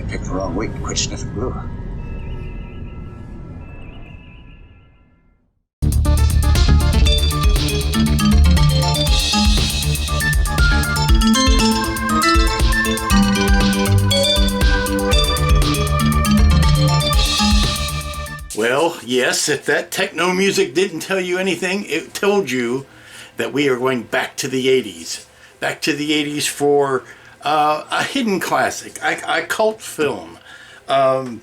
Picked the wrong week to quit sniffing glue. Well, yes, if that techno music didn't tell you anything, it told you that we are going back to the 80s. Back to the 80s for a hidden classic, a cult film. And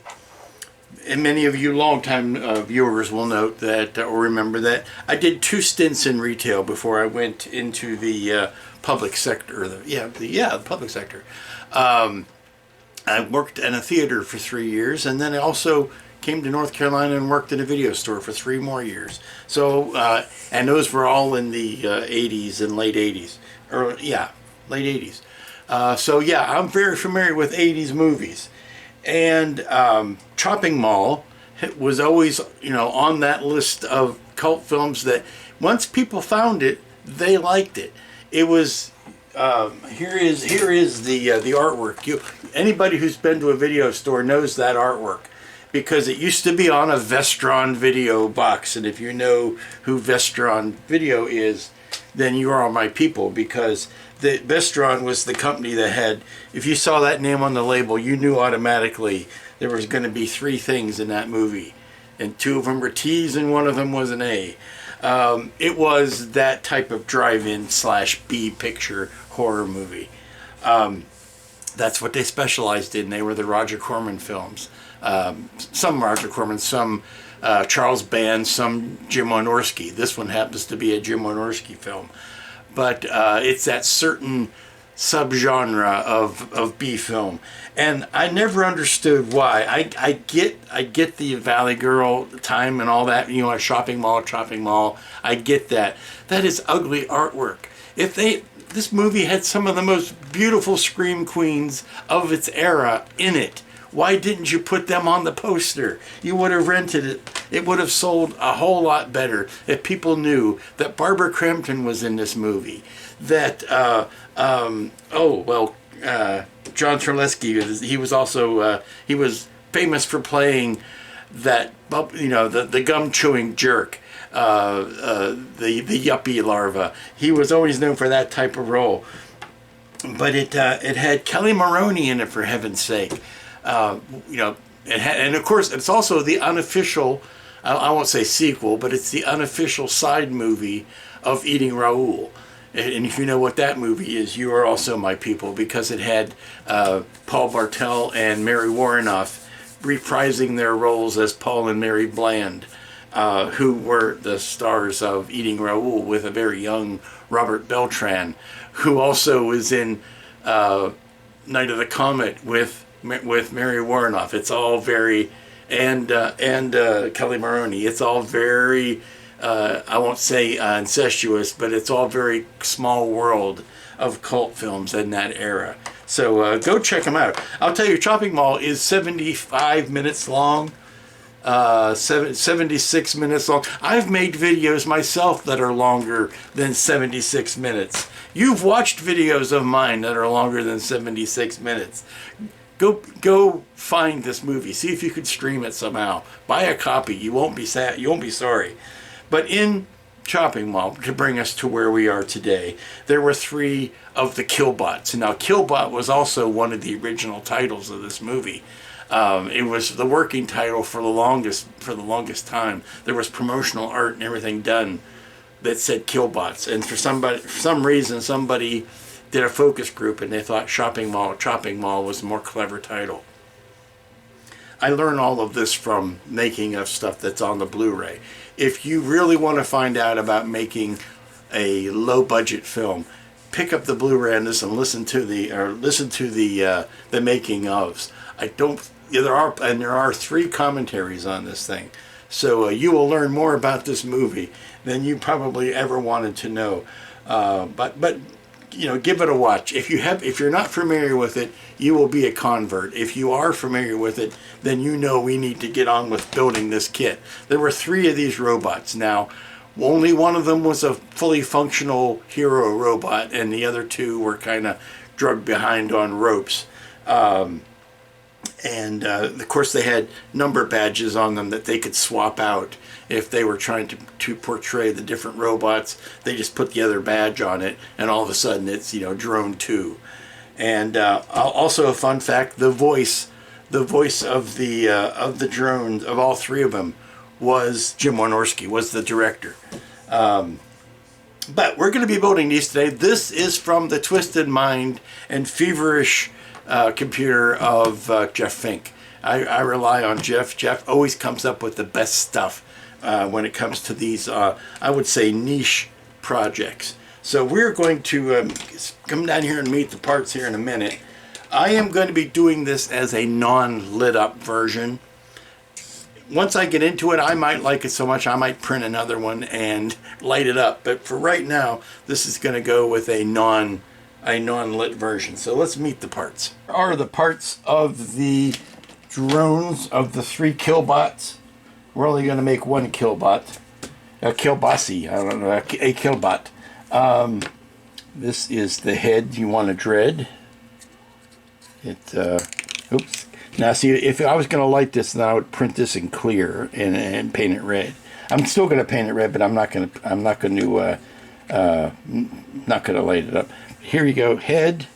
many of you longtime viewers will note that, or remember that, I did 2 stints in retail before I went into the public sector. The public sector. I worked in a theater for 3 years, and then I also came to North Carolina and worked in a video store for 3 more years. So, and those were all in the 80s and late 80s. Late 80s. So yeah, I'm very familiar with 80s movies. And Chopping Mall was always, on that list of cult films that once people found it, they liked it. It was, here is the artwork. Anybody who's been to a video store knows that artwork, because it used to be on a Vestron video box. And if you know who Vestron Video is, then you are my people, because the Vestron was the company that had, if you saw that name on the label, you knew automatically there was going to be 3 things in that movie. And 2 of them were T's and 1 of them was an A. It was that type of drive-in / B picture horror movie. That's what they specialized in. They were the Roger Corman films. Some Roger Corman, some Charles Band, some Jim Wynorski. This one happens to be a Jim Wynorski film. But it's that certain subgenre of B film. And I never understood why. I get the Valley Girl time and all that, a shopping mall. I get that. That is ugly artwork. This movie had some of the most beautiful scream queens of its era in it. Why didn't you put them on the poster? You would have rented it. It would have sold a whole lot better if people knew that Barbara Crampton was in this movie. That, John Terlesky, he was also, he was famous for playing that, the gum-chewing jerk, the yuppie larva. He was always known for that type of role. But it had Kelly Maroney in it, for heaven's sake. And of course, it's also the unofficial, I won't say sequel, but it's the unofficial side movie of Eating Raoul. And if you know what that movie is, you are also my people, because it had Paul Bartel and Mary Warrenoff reprising their roles as Paul and Mary Bland, who were the stars of Eating Raoul, with a very young Robert Beltran, who also was in Night of the Comet with Mary Warrenoff. It's all very, and Kelly Maroney. It's all very, I won't say incestuous, but it's all very small world of cult films in that era. So go check them out. I'll tell you, Chopping Mall is 75 minutes long, 76 minutes long. I've made videos myself that are longer than 76 minutes. You've watched videos of mine that are longer than 76 minutes. Go find this movie. See if you could stream it somehow. Buy a copy. You won't be sad. You won't be sorry. But in Chopping Mall, to bring us to where we are today, there were 3 of the Killbots. Now, Killbot was also one of the original titles of this movie. It was the working title for the longest time. There was promotional art and everything done that said Killbots, and for some reason somebody did a focus group and they thought Chopping Mall was a more clever title. I learned all of this from making of stuff that's on the Blu-ray. If you really want to find out about making a low budget film, pick up the Blu-ray and listen to the making ofs. There are 3 commentaries on this thing, so you will learn more about this movie than you probably ever wanted to know. But give it a watch. If you're not familiar with it, you will be a convert. If you are familiar with it, then we need to get on with building this kit. There were 3 of these robots. Now, only one of them was a fully functional hero robot, and the other 2 were kind of drugged behind on ropes. And of course they had number badges on them that they could swap out if they were trying to portray the different robots. They just put the other badge on it, and all of a sudden it's, you know, Drone 2. And also a fun fact: the voice of the drones, of all three of them, was Jim Wynorski, was the director. But we're going to be building these today. This is from the twisted mind and feverish computer of Jeff Fink. I rely on Jeff. Jeff always comes up with the best stuff when it comes to these, I would say, niche projects. So we're going to come down here and meet the parts here in a minute. I am going to be doing this as a non-lit up version. Once I get into it, I might like it so much I might print another one and light it up. But for right now, this is going to go with a non-lit version. So let's meet the parts. Here are the parts of the drones of the 3 Killbots. We're only going to make one Killbot. A Killbossy, I don't know, a Killbot. This is the head you want to dread. Oops. Now see, if I was going to light this, then I would print this in clear and paint it red. I'm still going to paint it red, but I'm not going to light it up. Here you go, head,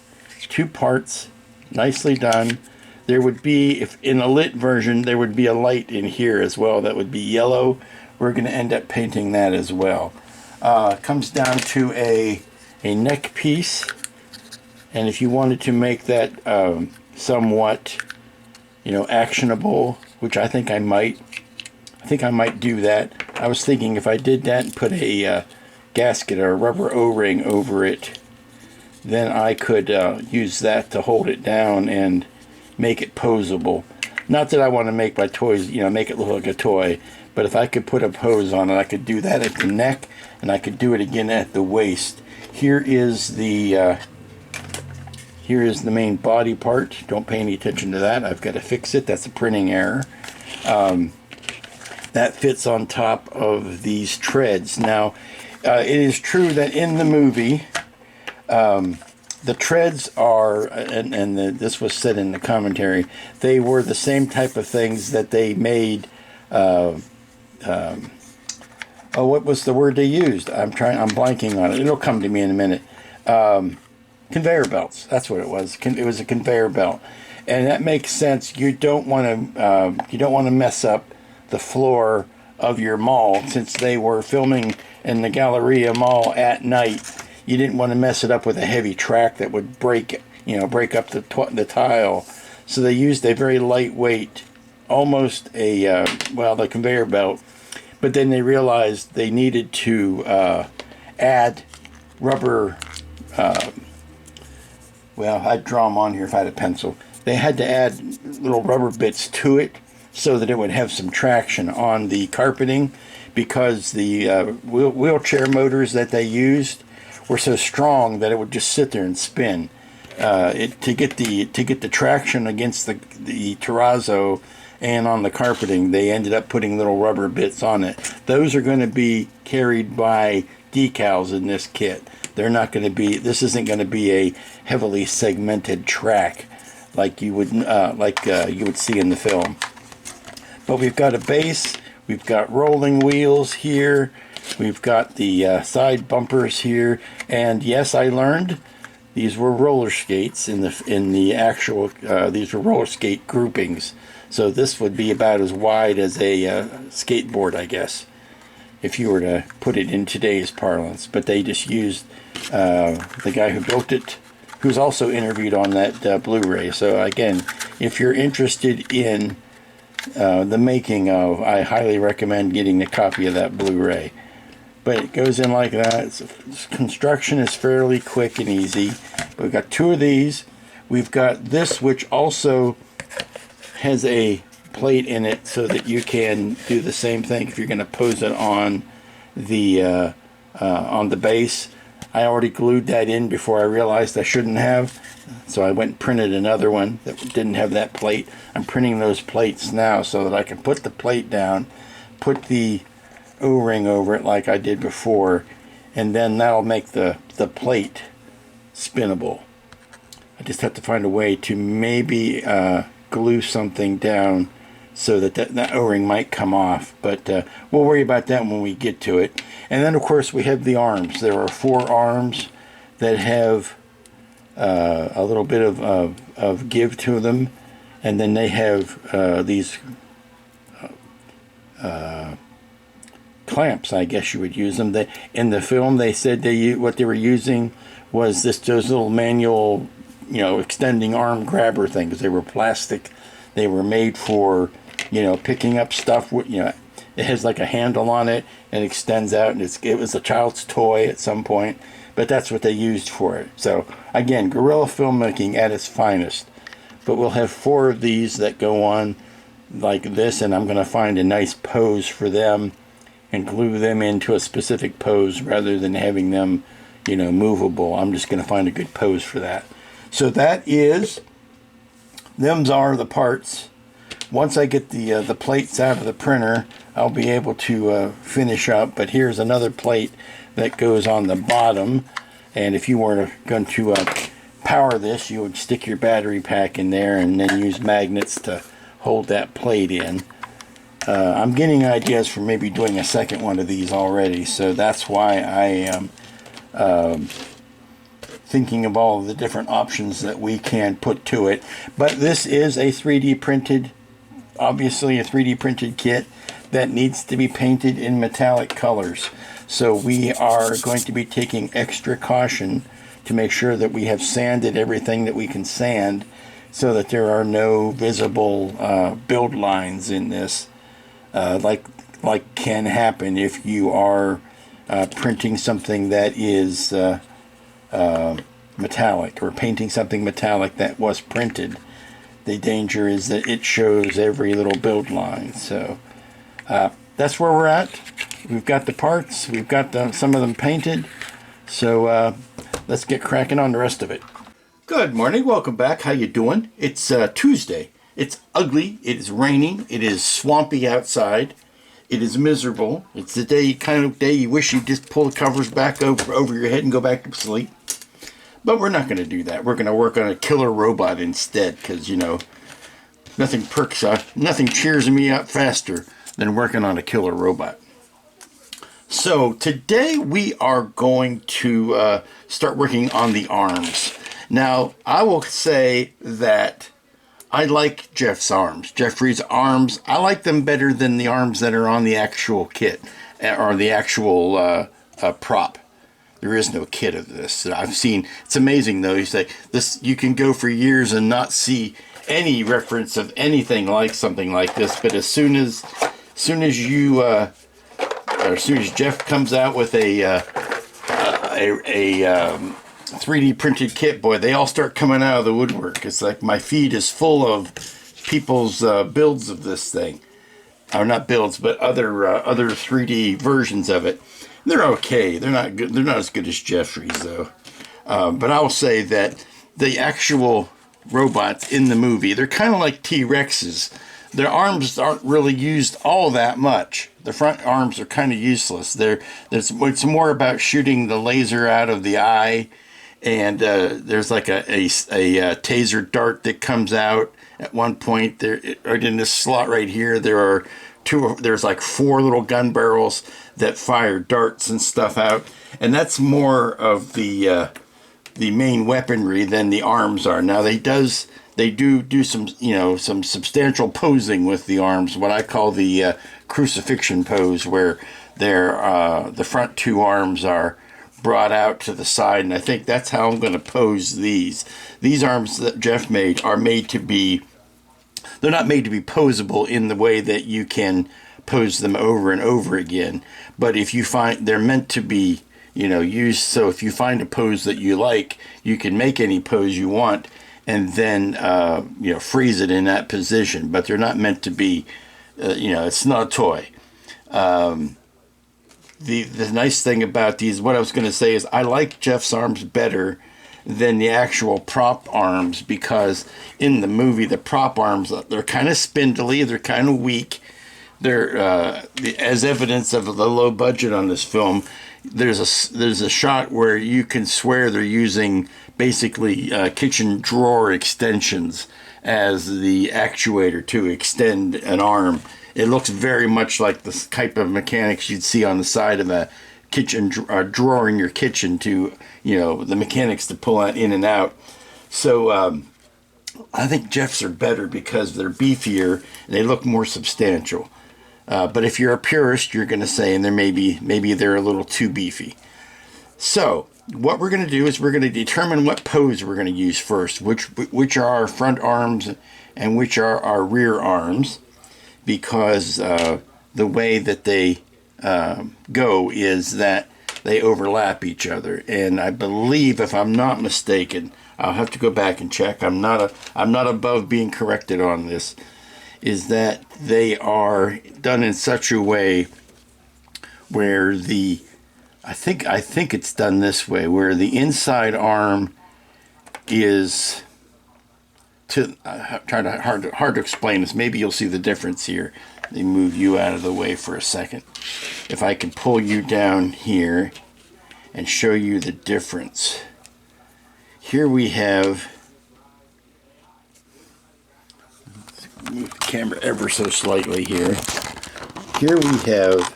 2 parts, nicely done. There would be, if in a lit version, there would be a light in here as well. That would be yellow. We're going to end up painting that as well. It comes down to a neck piece, and if you wanted to make that somewhat, you know, actionable, which I think I might do that. I was thinking if I did that and put a gasket or a rubber O-ring over it, then I could use that to hold it down and make it posable. Not that I want to make my toys, you know, make it look like a toy, but if I could put a pose on it, I could do that at the neck, and I could do it again at the waist. Here is the main body part. Don't pay any attention to that. I've got to fix it. That's a printing error. That fits on top of these treads. Now, it is true that in the movie, the treads are, and this was said in the commentary, they were the same type of things that they made. What was the word they used? I'm blanking on it. It'll come to me in a minute. Conveyor belts. That's what it was. It was a conveyor belt, and that makes sense. You don't want to mess up the floor of your mall, since they were filming in the Galleria Mall at night. You didn't want to mess it up with a heavy track that would break up the tile. So they used a very lightweight, almost the conveyor belt. But then they realized they needed to add rubber. I'd draw them on here if I had a pencil. They had to add little rubber bits to it so that it would have some traction on the carpeting, because the wheelchair motors that they used were so strong that it would just sit there and spin. To get the traction against the terrazzo and on the carpeting, they ended up putting little rubber bits on it. Those are going to be carried by decals in this kit. They're not going to be. This isn't going to be a heavily segmented track like you would see in the film. But we've got a base. We've got rolling wheels here. We've got the side bumpers here, and yes, I learned these were roller skates in the actual. These were roller skate groupings. So this would be about as wide as a skateboard, I guess, if you were to put it in today's parlance. But they just used the guy who built it, who's also interviewed on that Blu-ray. So again, if you're interested in the making of, I highly recommend getting a copy of that Blu-ray. But it goes in like that. Construction is fairly quick and easy. We've got 2 of these. We've got this, which also has a plate in it so that you can do the same thing if you're going to pose it on the base. I already glued that in before I realized I shouldn't have, so I went and printed another one that didn't have that plate. I'm printing those plates now so that I can put the plate down, put the O-ring over it like I did before, and then that'll make the plate spinnable. I just have to find a way to maybe glue something down so that that O-ring might come off, but we'll worry about that when we get to it. And then of course we have the arms. There are 4 arms that have a little bit of give to them, and then they have these clamps, I guess you would use them. In the film they said what they were using was those little manual, extending arm grabber things. They were plastic. They were made for picking up stuff. It has like a handle on it and extends out, and it was a child's toy at some point, but that's what they used for it. So again, guerrilla filmmaking at its finest. But we'll have 4 of these that go on like this, and I'm going to find a nice pose for them and glue them into a specific pose rather than having them movable. I'm just going to find a good pose for that. So them's are the parts. Once I get the plates out of the printer, I'll be able to finish up. But here's another plate that goes on the bottom, and if you were going to power this, you would stick your battery pack in there and then use magnets to hold that plate in. I'm getting ideas for maybe doing a second one of these already, so that's why I am thinking of all of the different options that we can put to it. But this is a 3D printed, obviously a 3D printed kit that needs to be painted in metallic colors. So we are going to be taking extra caution to make sure that we have sanded everything that we can sand so that there are no visible build lines in this, like can happen if you are printing something that is metallic, or painting something metallic that was printed. The danger is that it shows every little build line. So that's where we're at. We've got the parts. We've got some of them painted. So let's get cracking on the rest of it. Good morning. Welcome back. How you doing? It's Tuesday. It's ugly. It is raining. It is swampy outside. It is miserable. It's the kind of day you wish you'd just pull the covers back over your head and go back to sleep. But we're not going to do that. We're going to work on a killer robot instead, because, nothing cheers me up faster than working on a killer robot. So today we are going to start working on the arms. Now, I will say that I like Jeffrey's arms. I like them better than the arms that are on the actual kit, or the actual prop. There is no kit of this that I've seen. It's amazing, though. You say this, you can go for years and not see any reference of anything like something like this. But as soon as Jeff comes out with a 3D printed kit, boy, they all start coming out of the woodwork. It's like my feed is full of people's builds of this thing, or not builds, but other 3D versions of it. They're okay. They're not good. They're not as good as Jeffrey's, though. But I will say that the actual robots in the movie, they're kind of like T-Rexes. Their arms aren't really used all that much. The front arms are kind of useless. It's more about shooting the laser out of the eye, and there's like a taser dart that comes out at one point. There, right in this slot right here, there's like 4 little gun barrels that fire darts and stuff out, and that's more of the main weaponry than the arms are. Now they do some some substantial posing with the arms, what I call the crucifixion pose, where the front 2 arms are brought out to the side, and I think that's how I'm going to pose these. These arms that Jeff made are made to be. They're not made to be posable in the way that you can pose them over and over again. But if you find they're meant to be, used, so if you find a pose that you like, you can make any pose you want and then, freeze it in that position. But they're not meant to be, it's not a toy. The nice thing about these, what I was going to say is I like Jeff's arms better than the actual prop arms, because in the movie the prop arms, they're kind of spindly, they're kind of weak. They're as evidence of the low budget on this film. there's a shot where you can swear they're using basically kitchen drawer extensions as the actuator to extend an arm. It looks very much like the type of mechanics you'd see on the side of a kitchen drawer in your kitchen to, the mechanics to pull that in and out. So I think Jeff's are better because they're beefier and they look more substantial. But if you're a purist, you're going to say, and maybe they're a little too beefy. So what we're going to do is we're going to determine what pose we're going to use first, which are our front arms and which are our rear arms, because the way that they go is that they overlap each other. And I believe, if I'm not mistaken, I'll have to go back and check. I'm not above being corrected on this. Is that they are done in such a way where I think it's done this way, where the inside arm is hard to explain this. Maybe you'll see the difference here. Let me move you out of the way for a second. If I can pull you down here and show you the difference. Here we have, move the camera ever so slightly here. Here we have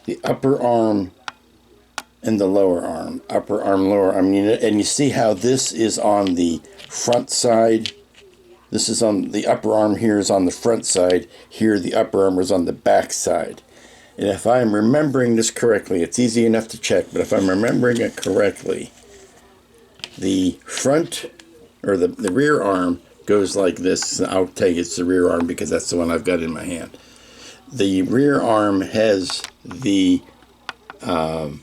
the upper arm and the lower arm. Upper arm, lower arm. And you see how this is on the front side. This is on the upper arm, here is on the front side. Here the upper arm is on the back side. And if I'm remembering this correctly, it's easy enough to check, but if I'm remembering it correctly, the front or the rear arm goes like this. I'll tell you it's the rear arm because that's the one I've got in my hand. The rear arm has the end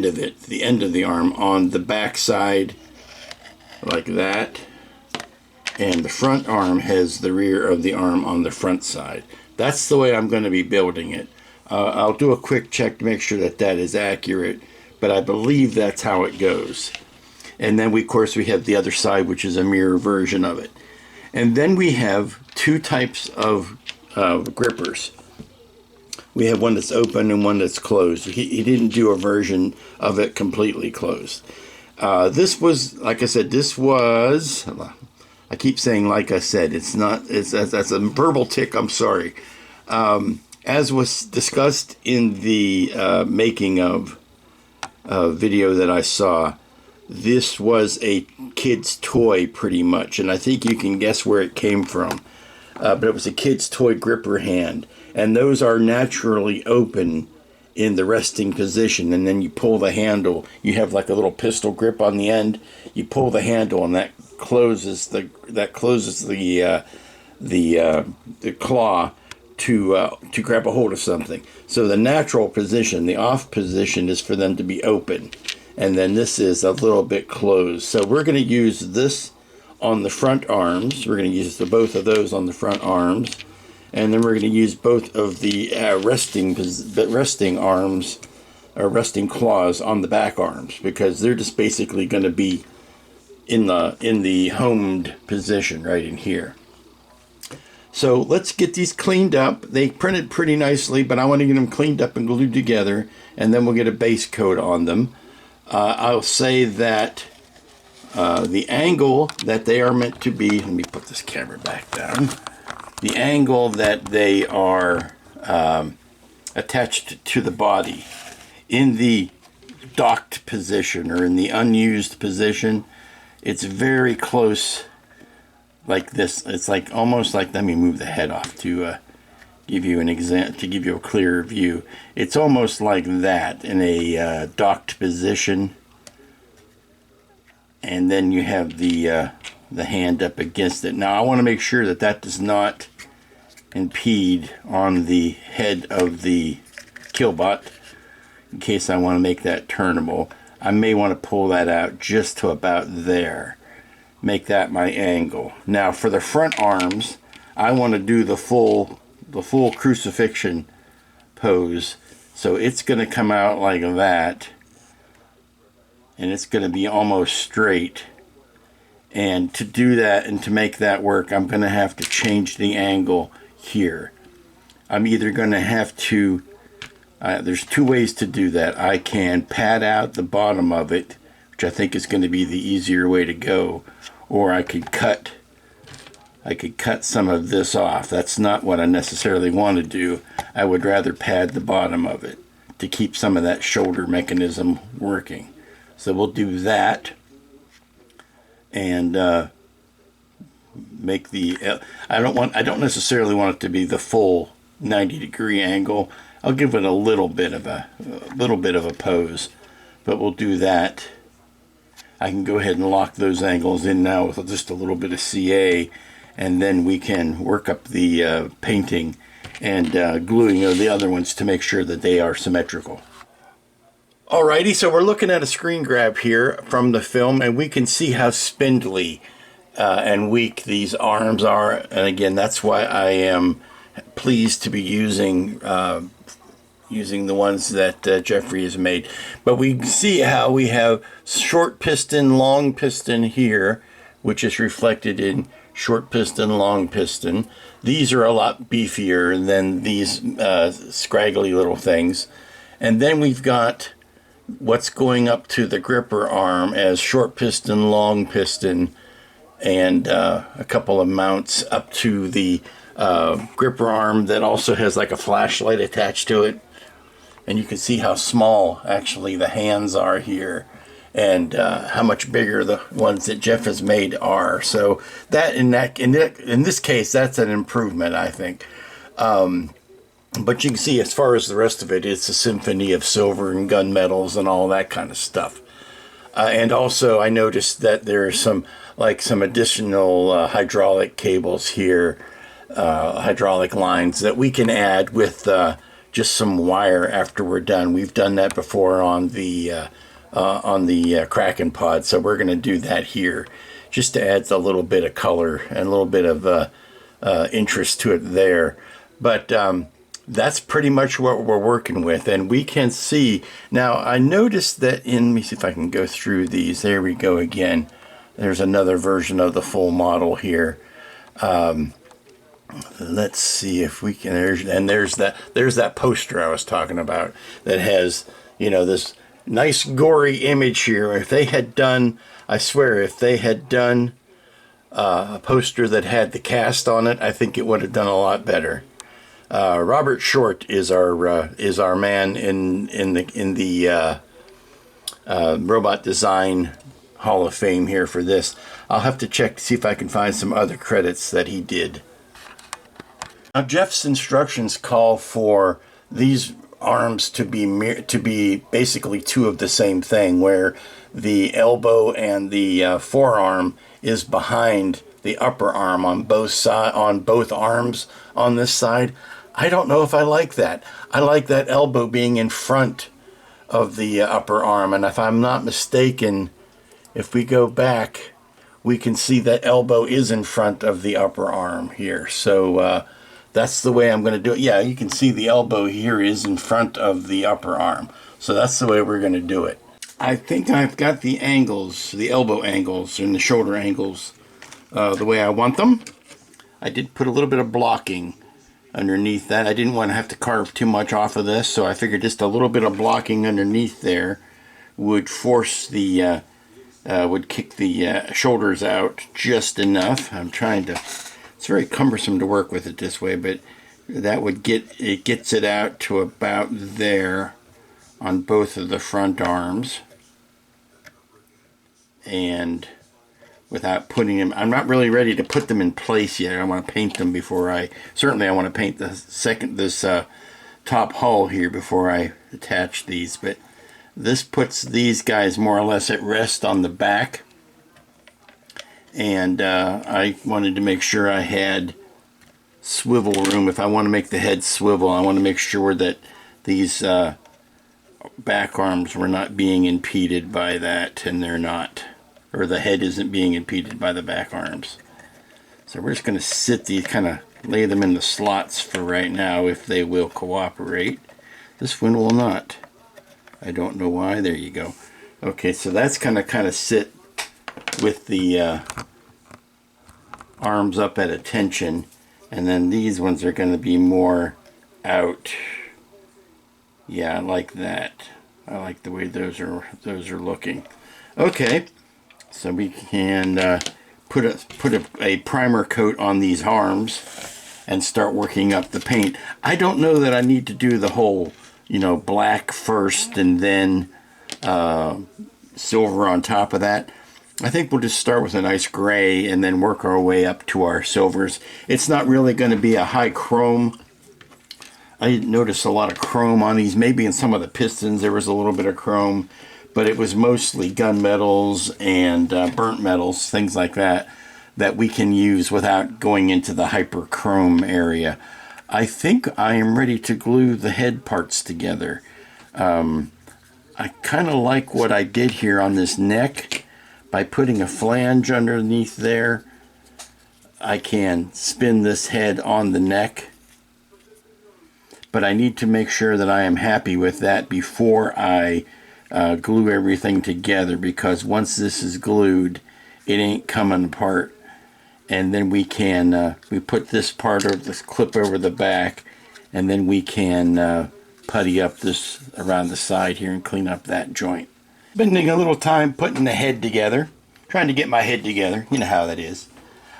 of it, the end of the arm on the back side like that, and the front arm has the rear of the arm on the front side. That's the way I'm going to be building it. I'll do a quick check to make sure that that is accurate, but I believe that's how it goes. And then of course we have the other side, which is a mirror version of it. And then we have two types of grippers. We have one that's open and one that's closed. He didn't do a version of it completely closed. This was, like I said, I keep saying like I said, it's not, that's a verbal tick, I'm sorry. As was discussed in the making of video that I saw, this was a kid's toy pretty much, and I think you can guess where it came from. But it was a kid's toy gripper hand, and those are naturally open in the resting position, and then you pull the handle. You have like a little pistol grip on the end. You pull the handle, and that closes the claw to grab a hold of something. So the natural position, the off position, is for them to be open, and then this is a little bit closed. So we're going to use this on the front arms. We're going to use both of those on the front arms, and then we're going to use both of the resting arms or resting claws on the back arms, because they're just basically going to be in the homed position right in here. So let's get these cleaned up. They printed pretty nicely, but I want to get them cleaned up and glued together, and then we'll get a base coat on them. I'll say that the angle that they are meant to be, let me put this camera back down. The angle that they are attached to the body in the docked position or in the unused position, it's very close like this. It's like almost like, let me move the head off to give you an example, to give you a clearer view. It's almost like that in a docked position, and then you have the hand up against it. Now I want to make sure that that does not impede on the head of the Killbot, in case I want to make that turnable. I may want to pull that out just to about there, make that my angle. Now for the front arms, I want to do the full crucifixion pose. So it's going to come out like that, and it's going to be almost straight. And to do that and to make that work, I'm going to have to change the angle here. I'm either going to have to There's two ways to do that. I can pad out the bottom of it, which I think is going to be the easier way to go, or I could cut some of this off. That's not what I necessarily want to do. I would rather pad the bottom of it to keep some of that shoulder mechanism working. So we'll do that, and make the I don't necessarily want it to be the full 90-degree angle. I'll give it a little bit of a pose, but we'll do that. I can go ahead and lock those angles in now with just a little bit of CA, and then we can work up the painting and gluing of the other ones to make sure that they are symmetrical. Alrighty, so we're looking at a screen grab here from the film, and we can see how spindly and weak these arms are. And again, that's why I am pleased to be using the ones that Jeffrey has made. But we see how we have short piston, long piston here, which is reflected in short piston, long piston. These are a lot beefier than these scraggly little things. And then we've got what's going up to the gripper arm as short piston, long piston, and a couple of mounts up to the gripper arm that also has like a flashlight attached to it. And you can see how small actually the hands are here, and how much bigger the ones that Jeff has made are. So that in this case, that's an improvement, I think. But you can see as far as the rest of it, it's a symphony of silver and gunmetals and all that kind of stuff. And also I noticed that there are some additional hydraulic cables here, hydraulic lines that we can add with just some wire after we're done. We've done that before on the Kraken pod, so we're going to do that here just to add a little bit of color and a little bit of interest to it there. But that's pretty much what we're working with, and we can see now. I noticed that let me see if I can go through these. There we go again. There's another version of the full model here. Let's see if we can. There's that poster I was talking about that has, this nice gory image here. If they had done, I swear, if they had done a poster that had the cast on it, I think it would have done a lot better. Robert Short is our man in the Robot Design Hall of Fame here for this. I'll have to check to see if I can find some other credits that he did. Now Jeff's instructions call for these arms to be basically two of the same thing, where the elbow and the forearm is behind the upper arm on both arms on this side. I don't know if I like that. I like that elbow being in front of the upper arm, and if I'm not mistaken, if we go back, we can see that elbow is in front of the upper arm here. So that's the way I'm going to do it. Yeah, you can see the elbow here is in front of the upper arm. So that's the way we're going to do it. I think I've got the angles, the elbow angles and the shoulder angles the way I want them. I did put a little bit of blocking underneath that. I didn't want to have to carve too much off of this, so I figured just a little bit of blocking underneath there would force the would kick the shoulders out just enough. It's very cumbersome to work with it this way, but that would gets it out to about there on both of the front arms. And without putting them, I'm not really ready to put them in place yet. I want to paint them before I want to paint this top hull here before I attach these. But this puts these guys more or less at rest on the back. And I wanted to make sure I had swivel room. If I want to make the head swivel, I want to make sure that these back arms were not being impeded by that, and they're not. Or the head isn't being impeded by the back arms. So we're just going to sit these, kind of lay them in the slots for right now, if they will cooperate. This one will not. I don't know why. There you go. Okay, so that's kind of sit with the arms up at attention, and then these ones are going to be more out. Yeah, I like that. I like the way those are looking. Okay, so we can put a primer coat on these arms and start working up the paint. I don't know that I need to do the whole, black first and then silver on top of that. I think we'll just start with a nice gray and then work our way up to our silvers. It's not really going to be a high chrome. I noticed a lot of chrome on these. Maybe in some of the pistons there was a little bit of chrome, but it was mostly gunmetals and burnt metals, things like that, that we can use without going into the hyper chrome area. I think I am ready to glue the head parts together. I kind of like what I did here on this neck. By putting a flange underneath there, I can spin this head on the neck. But I need to make sure that I am happy with that before I glue everything together, because once this is glued, it ain't coming apart. And then we can, we put this part of this clip over the back, and then we can putty up this around the side here and clean up that joint. Spending a little time putting the head together, trying to get my head together. You know how that is,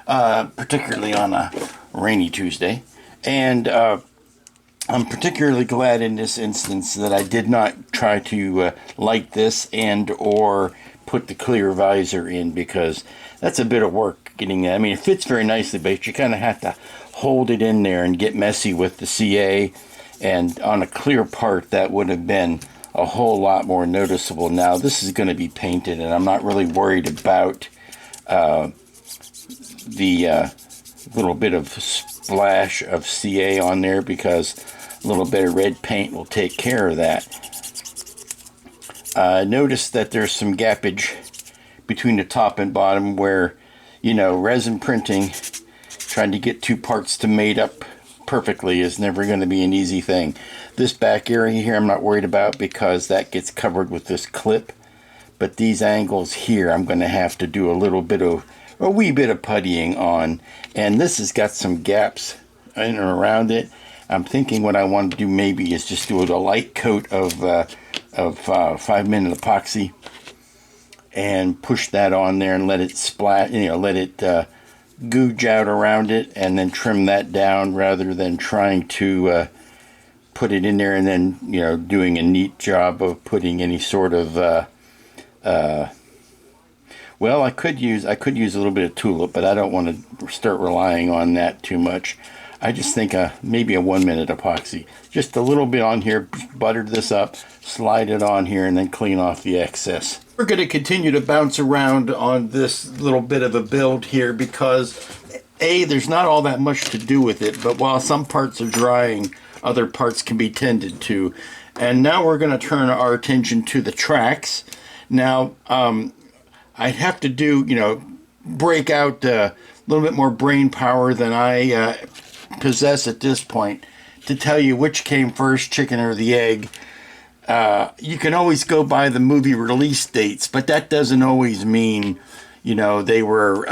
particularly on a rainy Tuesday. And I'm particularly glad in this instance that I did not try to light this and or put the clear visor in, because that's a bit of work getting that. I mean, it fits very nicely, but you kind of have to hold it in there and get messy with the CA. And on a clear part, that would have been a whole lot more noticeable. Now, this is going to be painted, and I'm not really worried about the little bit of splash of CA on there, because a little bit of red paint will take care of that. Notice that there's some gappage between the top and bottom where, resin printing, trying to get two parts to mate up perfectly is never going to be an easy thing. This back area here I'm not worried about, because that gets covered with this clip. But these angles here I'm going to have to do a wee bit of puttying on. And this has got some gaps in and around it. I'm thinking what I want to do maybe is just do a light coat of 5-minute epoxy and push that on there and let it splat, let it googe out around it, and then trim that down rather than trying to put it in there and then doing a neat job of putting any sort of well, I could use a little bit of tulip, but I don't want to start relying on that too much. I just think maybe a 1-minute epoxy, just a little bit on here, butter this up, slide it on here, and then clean off the excess. We're going to continue to bounce around on this little bit of a build here, because there's not all that much to do with it, but while some parts are drying, other parts can be tended to. And now we're going to turn our attention to the tracks. Now, I'd have to do, break out a little bit more brain power than I possess at this point to tell you which came first, chicken or the egg. You can always go by the movie release dates, but that doesn't always mean, they were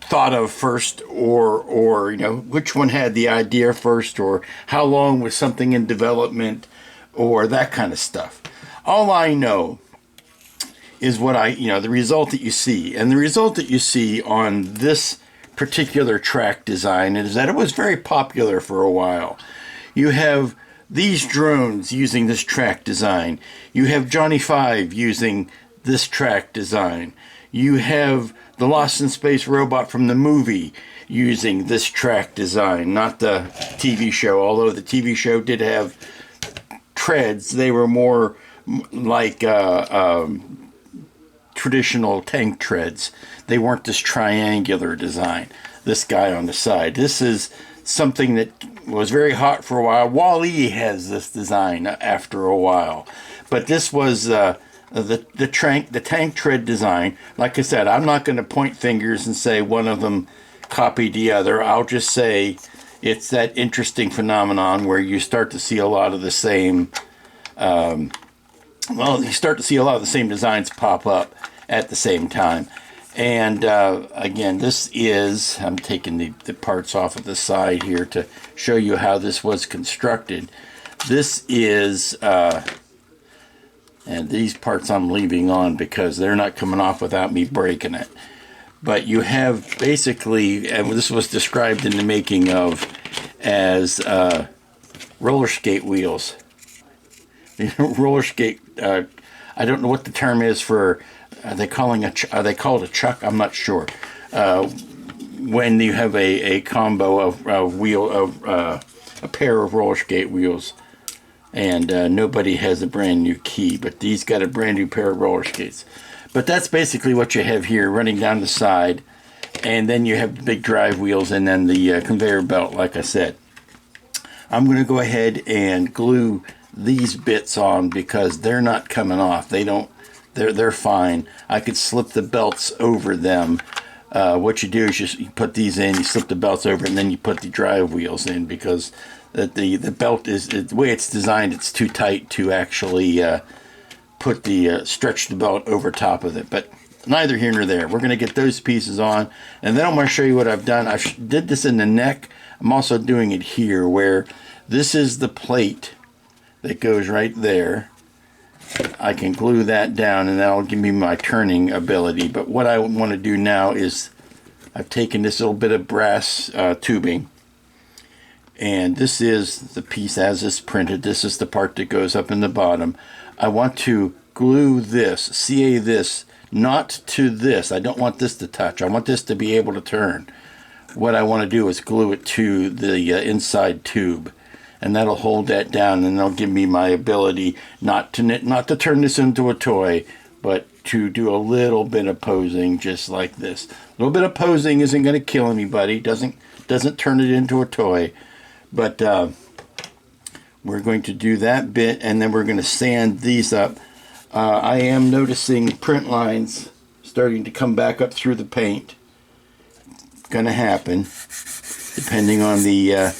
thought of first, or which one had the idea first, or how long was something in development, or that kind of stuff. All I know is what the result that you see. And the result that you see on this particular track design is that it was very popular for a while. You have these drones using this track design. You have Johnny Five using this track design. You have the Lost in Space robot from the movie using this track design, not the TV show. Although the TV show did have treads, they were more like traditional tank treads. They weren't this triangular design. This guy on the side. This is something that was very hot for a while. Wall-E has this design after a while. But this was the tank tread design. Like I said, I'm not going to point fingers and say one of them copied the other. I'll just say it's that interesting phenomenon where you start to see a lot of the same you start to see a lot of the same designs pop up at the same time. And again, this is, I'm taking the parts off of the side here to show you how this was constructed. This is, and these parts I'm leaving on because they're not coming off without me breaking it. But you have basically, and this was described in the making of as roller skate wheels. Roller skate, I don't know what the term is for, are they called a chuck? I'm not sure. When you have a combo of a pair of roller skate wheels, and nobody has a brand new key, but these got a brand new pair of roller skates. But that's basically what you have here, running down the side, and then you have the big drive wheels, and then the conveyor belt, like I said. I'm going to go ahead and glue these bits on because they're not coming off. They're fine. I could slip the belts over them. What you do is you put these in, you slip the belts over, and then you put the drive wheels in because the belt is, the way it's designed, it's too tight to actually stretch the belt over top of it. But neither here nor there. We're going to get those pieces on, and then I'm going to show you what I've done. I did this in the neck. I'm also doing it here, where this is the plate that goes right there. I can glue that down, and that'll give me my turning ability. But what I want to do now is I've taken this little bit of brass tubing, and this is the piece as is printed. This is the part that goes up in the bottom. I want to glue this, CA this, not to this. I don't want this to touch. I want this to be able to turn. What I want to do is glue it to the inside tube, and that'll hold that down, and that'll give me my ability not to turn this into a toy, but to do a little bit of posing just like this. A little bit of posing isn't going to kill anybody. Doesn't turn it into a toy, but we're going to do that bit, and then we're going to sand these up. I am noticing print lines starting to come back up through the paint. Going to happen depending on the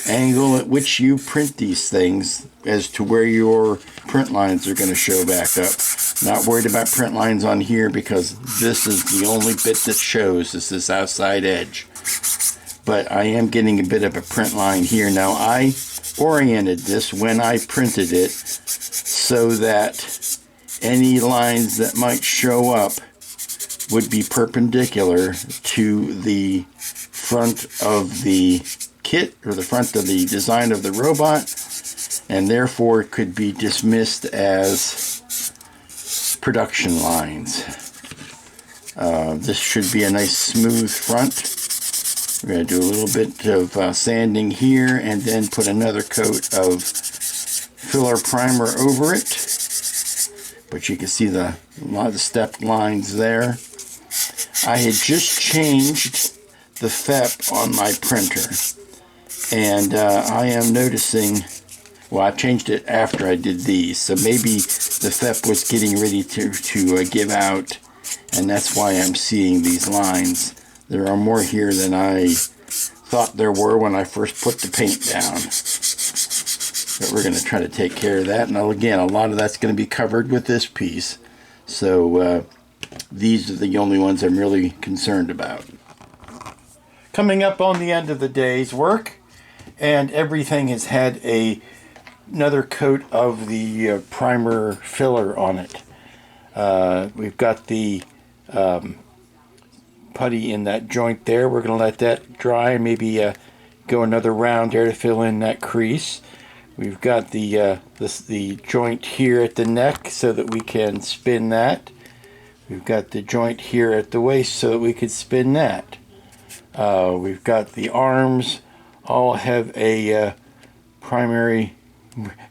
angle at which you print these things as to where your print lines are going to show back up. Not worried about print lines on here because this is the only bit that shows, is this outside edge. But I am getting a bit of a print line here. Now I oriented this when I printed it so that any lines that might show up would be perpendicular to the front of the kit, or the front of the design of the robot, and therefore could be dismissed as production lines. This should be a nice smooth front. We're going to do a little bit of sanding here, and then put another coat of filler primer over it. But you can see a lot of the step lines there. I had just changed the FEP on my printer, and I am noticing, well, I changed it after I did these, so maybe the FEP was getting ready to give out, and that's why I'm seeing these lines. There are more here than I thought there were when I first put the paint down. But we're going to try to take care of that. Now again, a lot of that's going to be covered with this piece. So these are the only ones I'm really concerned about. Coming up on the end of the day's work, and everything has had another coat of the primer filler on it. We've got the putty in that joint there. We're going to let that dry and maybe go another round there to fill in that crease. We've got the joint here at the neck so that we can spin that. We've got the joint here at the waist so that we could spin that. We've got the arms, all have a primary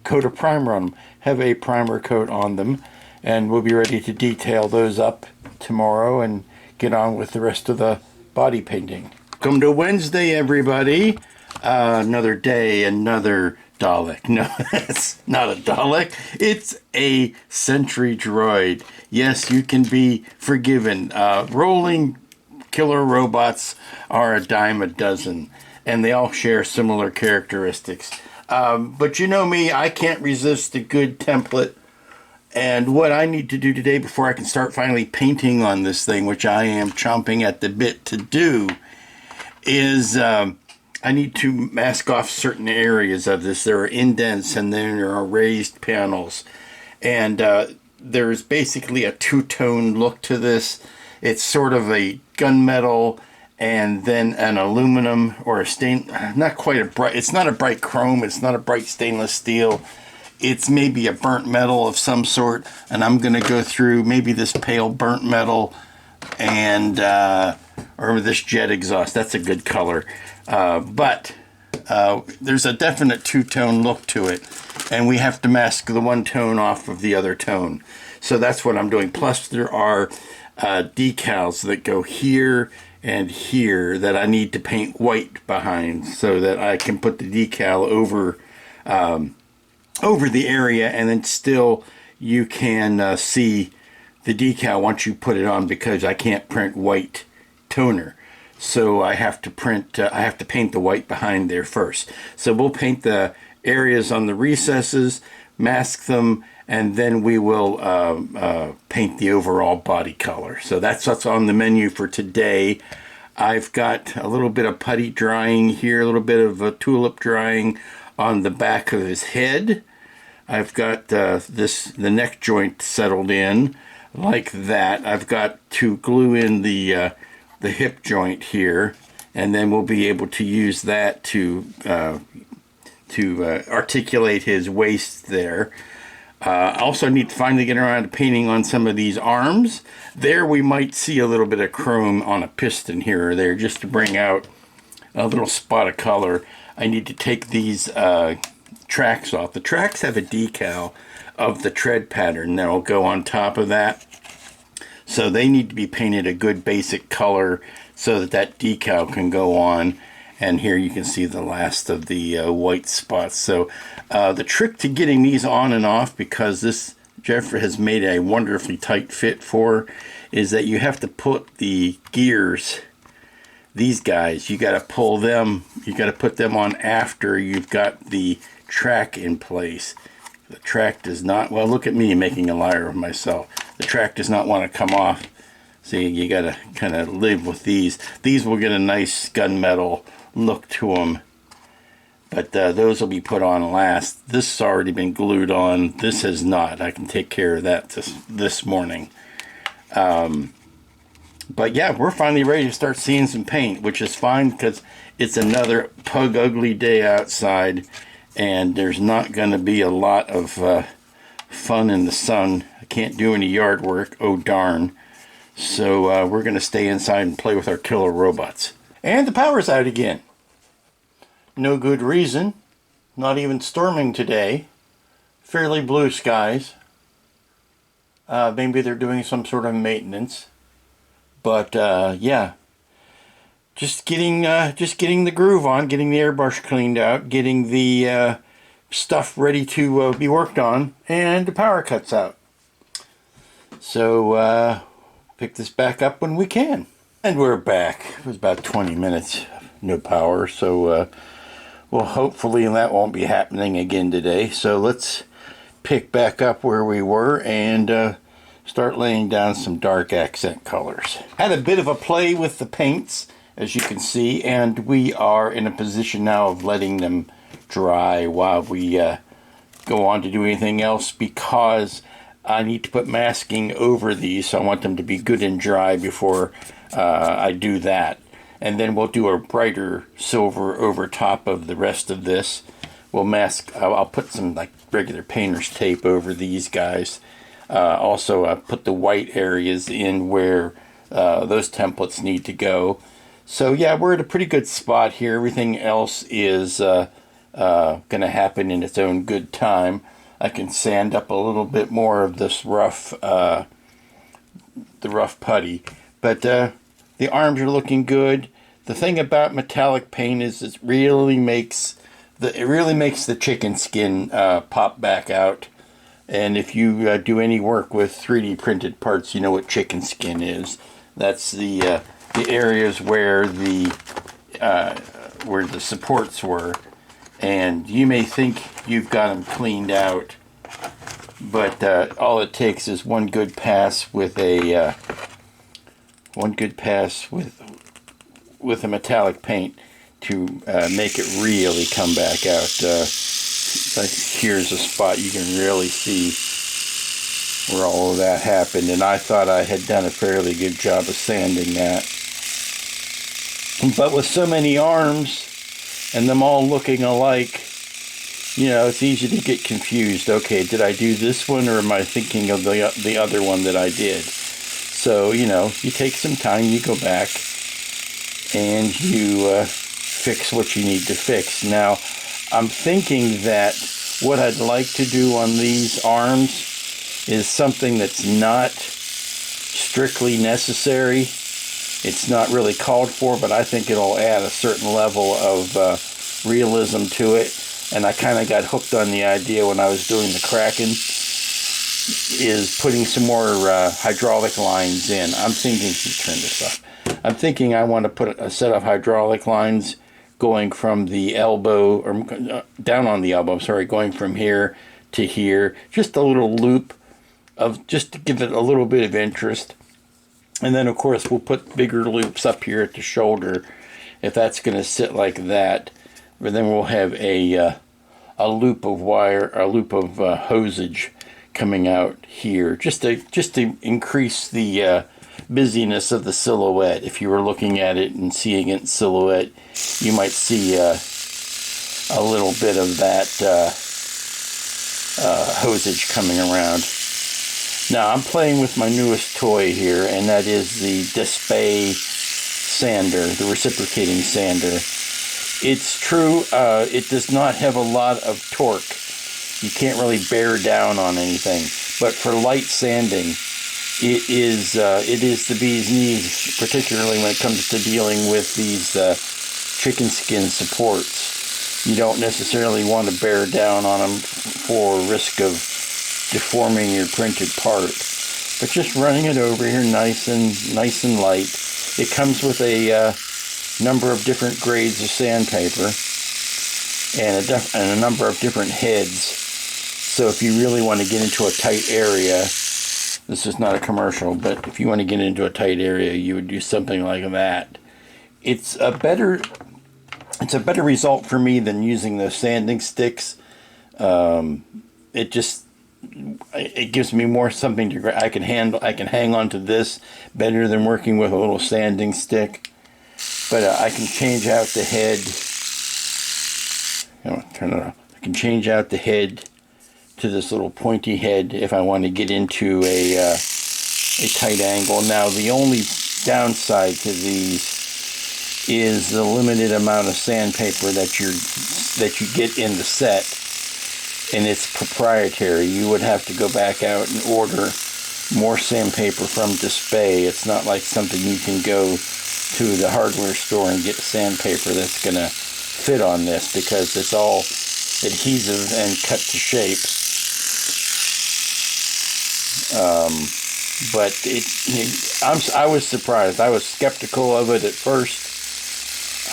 coat of primer on them, have a primer coat on them, and we'll be ready to detail those up tomorrow and get on with the rest of the body painting. Welcome to Wednesday, everybody. Another day, another Dalek. No, it's not a Dalek. It's a sentry droid. Yes, you can be forgiven. Rolling killer robots are a dime a dozen, and they all share similar characteristics. But you know me, I can't resist a good template. And what I need to do today before I can start finally painting on this thing, which I am chomping at the bit to do, is I need to mask off certain areas of this. There are indents and then there are raised panels. And there's basically a two-tone look to this. It's sort of a gunmetal and then an aluminum or a not quite a bright, it's not a bright chrome, it's not a bright stainless steel. It's maybe a burnt metal of some sort, and I'm going to go through maybe this pale burnt metal and or this jet exhaust. That's a good color. But there's a definite two-tone look to it, and we have to mask the one tone off of the other tone. So that's what I'm doing. Plus there are decals that go here and here that I need to paint white behind so that I can put the decal over the area, and then still you can see the decal once you put it on, because I can't print white toner. So I have to paint the white behind there first. So we'll paint the areas on the recesses, mask them, and then we will paint the overall body color. So that's what's on the menu for today. I've got a little bit of putty drying here, a little bit of a tulip drying on the back of his head. I've got the neck joint settled in like that. I've got to glue in the hip joint here, and then we'll be able to use that to articulate his waist there. I also need to finally get around to painting on some of these arms. There we might see a little bit of chrome on a piston here or there, just to bring out a little spot of color. I need to take these tracks off. The tracks have a decal of the tread pattern that will go on top of that. So they need to be painted a good basic color so that that decal can go on. And here you can see the last of the white spots. So the trick to getting these on and off, because this Jeff has made a wonderfully tight fit for, is that you have to put the gears, these guys, you got to pull them, you got to put them on after you've got the track in place. The track does not, well, look at me making a liar of myself. The track does not want to come off. See, you got to kind of live with these. These will get a nice gunmetal look to them, but those will be put on last. This has already been glued on. This has not. I can take care of that this morning. But yeah, we're finally ready to start seeing some paint, which is fine because it's another pug ugly day outside, and there's not going to be a lot of fun in the sun. I can't do any yard work. Oh darn. So we're going to stay inside and play with our killer robots. And the power's out again. No good reason. Not even storming today. Fairly blue skies. Maybe they're doing some sort of maintenance. But yeah, just getting the groove on, getting the airbrush cleaned out, getting the stuff ready to be worked on, and the power cuts out. So pick this back up when we can. And we're back. It was about 20 minutes, no power, so well, hopefully that won't be happening again today. So let's pick back up where we were and start laying down some dark accent colors. Had a bit of a play with the paints, as you can see, and we are in a position now of letting them dry while we go on to do anything else, because I need to put masking over these, so I want them to be good and dry before I do that. And then we'll do a brighter silver over top of the rest of this. We'll mask, I'll put some like regular painter's tape over these guys. Also, I put the white areas in where those templates need to go. So yeah, we're at a pretty good spot here. Everything else is going to happen in its own good time. I can sand up a little bit more of this rough, the rough putty. But the arms are looking good. The thing about metallic paint is it really makes the chicken skin pop back out. And if you do any work with 3D printed parts, you know what chicken skin is. That's the areas where the supports were. And you may think you've got them cleaned out, but all it takes is one good pass with a metallic paint to make it really come back out. Here's a spot you can really see where all of that happened, and I thought I had done a fairly good job of sanding that. But with so many arms and them all looking alike, you know, it's easy to get confused. Okay, did I do this one, or am I thinking of the other one that I did? So, you know, you take some time, you go back, and you fix what you need to fix. Now, I'm thinking that what I'd like to do on these arms is something that's not strictly necessary. It's not really called for, but I think it'll add a certain level of realism to it. And I kind of got hooked on the idea when I was doing the Kraken, is putting some more hydraulic lines in. I'm thinking, turn this up. I'm thinking I want to put a set of hydraulic lines going from the elbow, or down on the elbow, sorry, going from here to here. Just a little loop of, just to give it a little bit of interest. And then, of course, we'll put bigger loops up here at the shoulder, if that's going to sit like that. But then we'll have a loop of wire, a loop of hosage coming out here, just to increase the busyness of the silhouette. If you were looking at it and seeing it in silhouette, you might see a little bit of that hosage coming around. Now, I'm playing with my newest toy here, and that is the Display sander, the reciprocating sander. It's true, it does not have a lot of torque. You can't really bear down on anything. But for light sanding, it is the bee's knees, particularly when it comes to dealing with these chicken skin supports. You don't necessarily want to bear down on them for risk of deforming your printed part. But just running it over here nice and light. It comes with a number of different grades of sandpaper and a number of different heads. So if you really want to get into a tight area, this is not a commercial, but if you want to get into a tight area, you would do something like that. It's a better result for me than using those sanding sticks. It gives me more something to I can handle. I can hang on to this better than working with a little sanding stick. But I can change out the head. Turn it off. I can change out the head to this little pointy head if I want to get into a tight angle. Now, the only downside to these is the limited amount of sandpaper that you get in the set, and it's proprietary. You would have to go back out and order more sandpaper from Display. It's not like something you can go to the hardware store and get sandpaper that's going to fit on this, because it's all adhesive and cut to shape. But I was surprised. I was skeptical of it at first.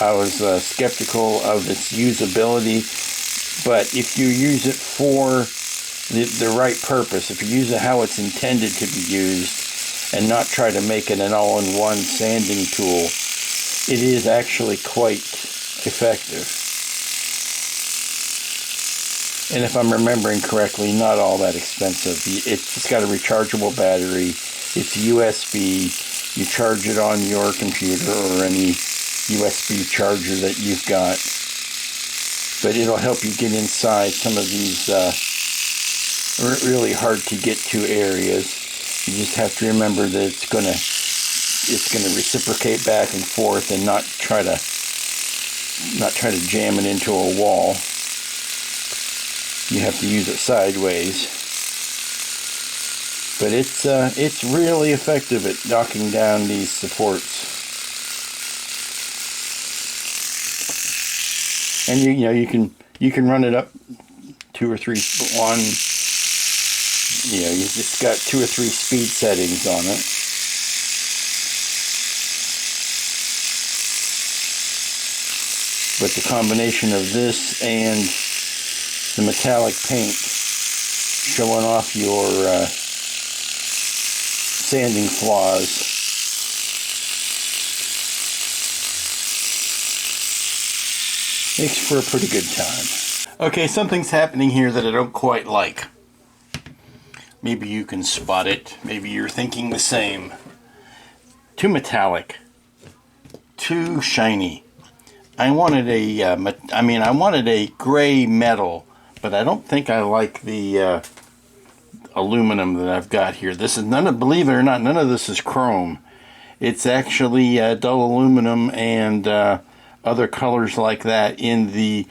I was skeptical of its usability. But if you use it for the right purpose, if you use it how it's intended to be used, and not try to make it an all-in-one sanding tool, it is actually quite effective. And if I'm remembering correctly, not all that expensive. It's got a rechargeable battery. It's USB. You charge it on your computer or any USB charger that you've got. But it'll help you get inside some of these really hard to get to areas. You just have to remember that it's gonna reciprocate back and forth, and not try to jam it into a wall. You have to use it sideways. But it's really effective at knocking down these supports. And you can run it up 2 or 3 on. You just got 2 or 3 speed settings on it. But the combination of this and the metallic paint showing off your sanding flaws Makes for a pretty good time. Okay, something's happening here that I don't quite like. Maybe you can spot it. Maybe you're thinking the same. Too metallic. Too shiny. I wanted a gray metal, but I don't think I like the aluminum that I've got here. This is believe it or not, none of this is chrome. It's actually dull aluminum and other colors like that in the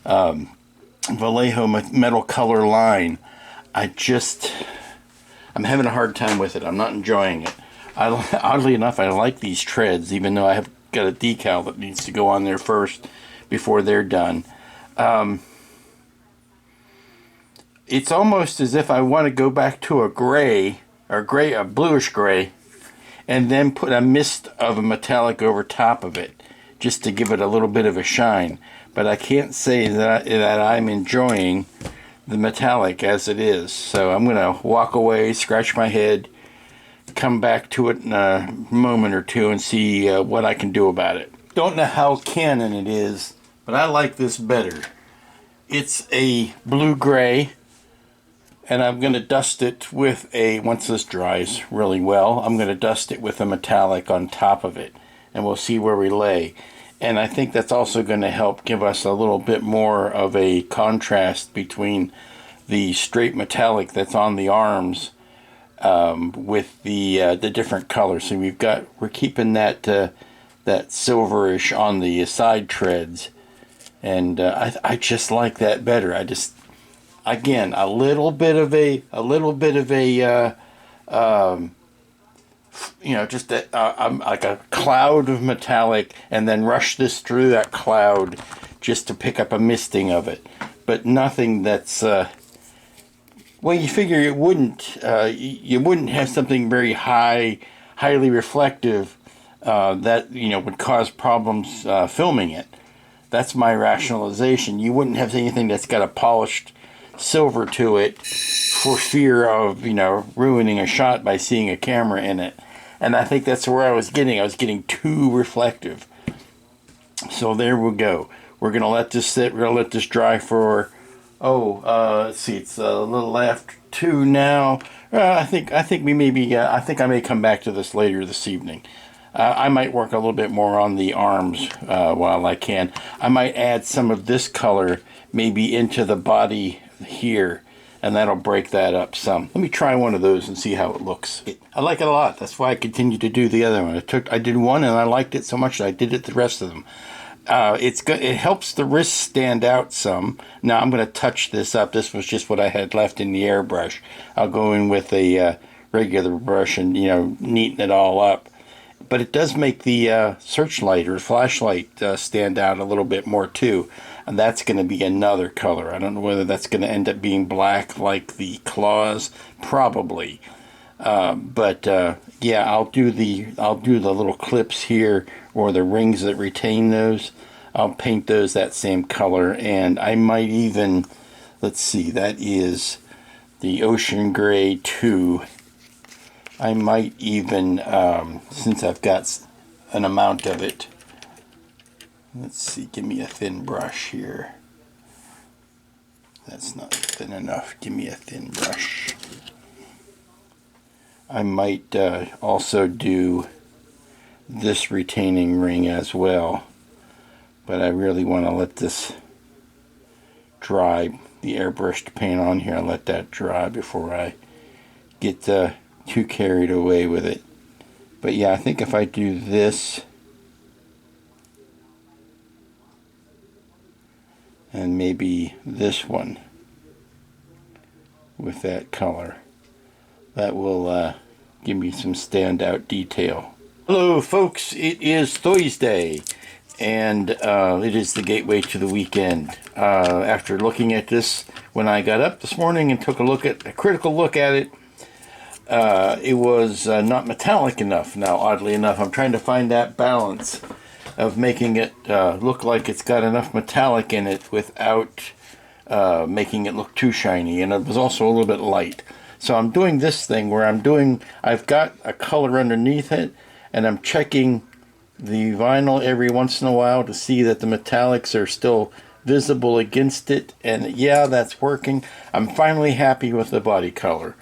Vallejo metal color line. I'm having a hard time with it. I'm not enjoying it. Oddly enough, I like these treads, even though I have got a decal that needs to go on there first before they're done. It's almost as if I want to go back to a bluish gray, and then put a mist of a metallic over top of it, just to give it a little bit of a shine. But I can't say that I'm enjoying the metallic as it is. So I'm going to walk away, scratch my head, come back to it in a moment or two and see what I can do about it. Don't know how canon it is, but I like this better. It's a blue-gray, and I'm going to dust it with once this dries really well, I'm going to dust it with a metallic on top of it, and we'll see where we lay. And I think that's also going to help give us a little bit more of a contrast between the straight metallic that's on the arms with the different colors. So we're keeping that silverish on the side treads, and I just like that better. Again, a little bit of a just like a cloud of metallic, and then rush this through that cloud just to pick up a misting of it, but nothing that's well, you figure you wouldn't have something very highly reflective that would cause problems filming it. That's my rationalization. You wouldn't have anything that's got a polished silver to it for fear of ruining a shot by seeing a camera in it. And I think that's where I was getting too reflective. So there we go. We're gonna let this sit. We're gonna let this dry for let's see, it's a little after 2 now. I think I may come back to this later this evening. I might work a little bit more on the arms while I can. I might add some of this color maybe into the body here, and that'll break that up some. Let me try one of those and see how it looks. I like it a lot. That's why I continue to do the other one. I did one and I liked it so much that I did it the rest of them. It helps the wrist stand out some. Now I'm going to touch this up. This was just what I had left in the airbrush. I'll go in with a regular brush and neaten it all up. But it does make the searchlight or flashlight stand out a little bit more too. And that's going to be another color. I don't know whether that's going to end up being black like the claws. Probably. Yeah, I'll do the little clips here, or the rings that retain those. I'll paint those that same color, and I might even, let's see, that is the Ocean Gray 2. I might even, since I've got an amount of it, let's see, give me a thin brush here. That's not thin enough. Give me a thin brush. I might also do this retaining ring as well, but I really want to let this dry, the airbrushed paint on here, and let that dry before I get too carried away with it. But yeah, I think if I do this and maybe this one with that color, that will give me some standout detail. Hello folks, it is Thursday, and it is the gateway to the weekend. After looking at this when I got up this morning and took a critical look at it, it was not metallic enough. Now, oddly enough, I'm trying to find that balance of making it look like it's got enough metallic in it without making it look too shiny, and it was also a little bit light. So I'm doing this thing where I've got a color underneath it, and I'm checking the vinyl every once in a while to see that the metallics are still visible against it, and yeah, that's working. I'm finally happy with the body color.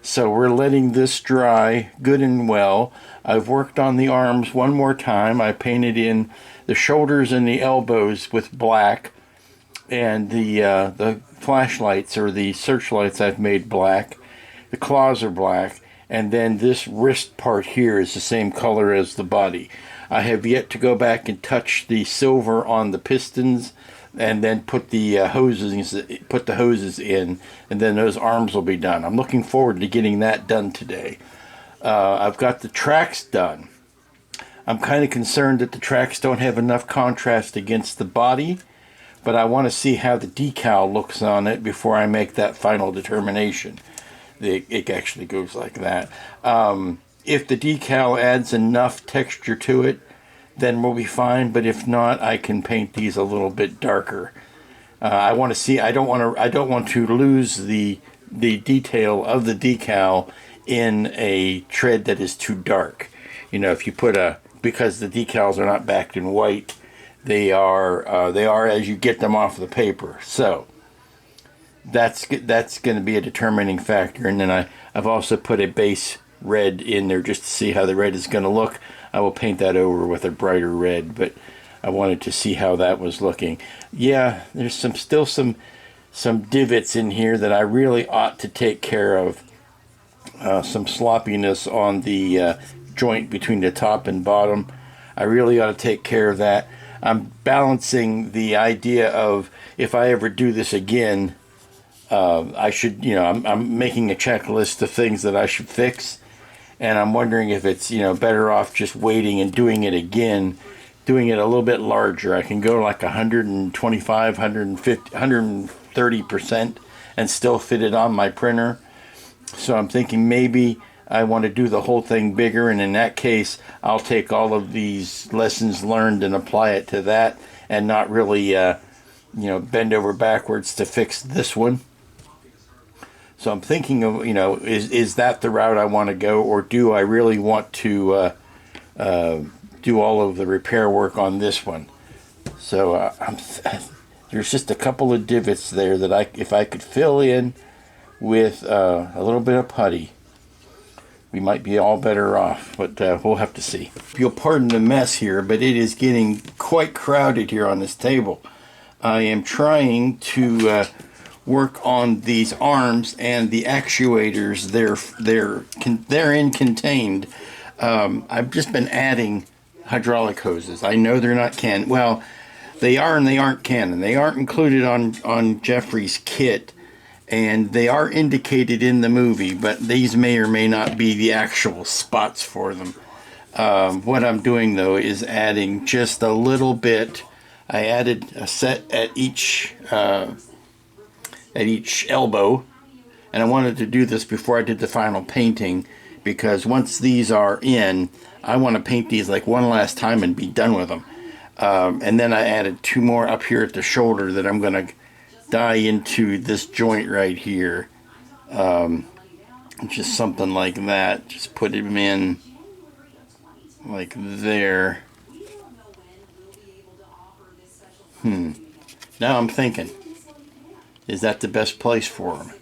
So we're letting this dry good and well. I've worked on the arms one more time. I painted in the shoulders and the elbows with black, and the flashlights or the searchlights I've made black. The claws are black, and then this wrist part here is the same color as the body. I have yet to go back and touch the silver on the pistons, and then put the hoses in, and then those arms will be done. I'm looking forward to getting that done today. I've got the tracks done. I'm kind of concerned that the tracks don't have enough contrast against the body, but I want to see how the decal looks on it before I make that final determination. It actually goes like that. If the decal adds enough texture to it, then we'll be fine. But if not, I can paint these a little bit darker. I want to see. I don't want to lose the detail of the decal in a tread that is too dark. You know, if you put because the decals are not backed in white, they are as you get them off the paper. So that's going to be a determining factor. And then I've also put a base red in there just to see how the red is going to look. I will paint that over with a brighter red, but I wanted to see how that was looking. Yeah, there's still some divots in here that I really ought to take care of. Some sloppiness on the joint between the top and bottom. I really ought to take care of that. I'm balancing the idea of if I ever do this again, I should, I'm making a checklist of things that I should fix. And I'm wondering if it's, better off just waiting and doing it again, doing it a little bit larger. I can go like 125, 150, 130% and still fit it on my printer. So I'm thinking maybe I want to do the whole thing bigger. And in that case, I'll take all of these lessons learned and apply it to that and not really, bend over backwards to fix this one. So I'm thinking of, is that the route I want to go, or do I really want to do all of the repair work on this one? So there's just a couple of divots there that if I could fill in with a little bit of putty, we might be all better off, but we'll have to see. You'll pardon the mess here, but it is getting quite crowded here on this table. I am trying to work on these arms and the actuators therein contained. I've just been adding hydraulic hoses. I know they're not Canon. Well, they are and they aren't Canon. They aren't included on Jeffrey's kit, and they are indicated in the movie, but these may or may not be the actual spots for them. What I'm doing though is adding just a little bit. I added a set at each elbow, and I wanted to do this before I did the final painting, because once these are in, I want to paint these like one last time and be done with them. And then I added two more up here at the shoulder that I'm going to dye into this joint right here. Just something like that. Just put them in like there. Now I'm thinking, is that the best place for them?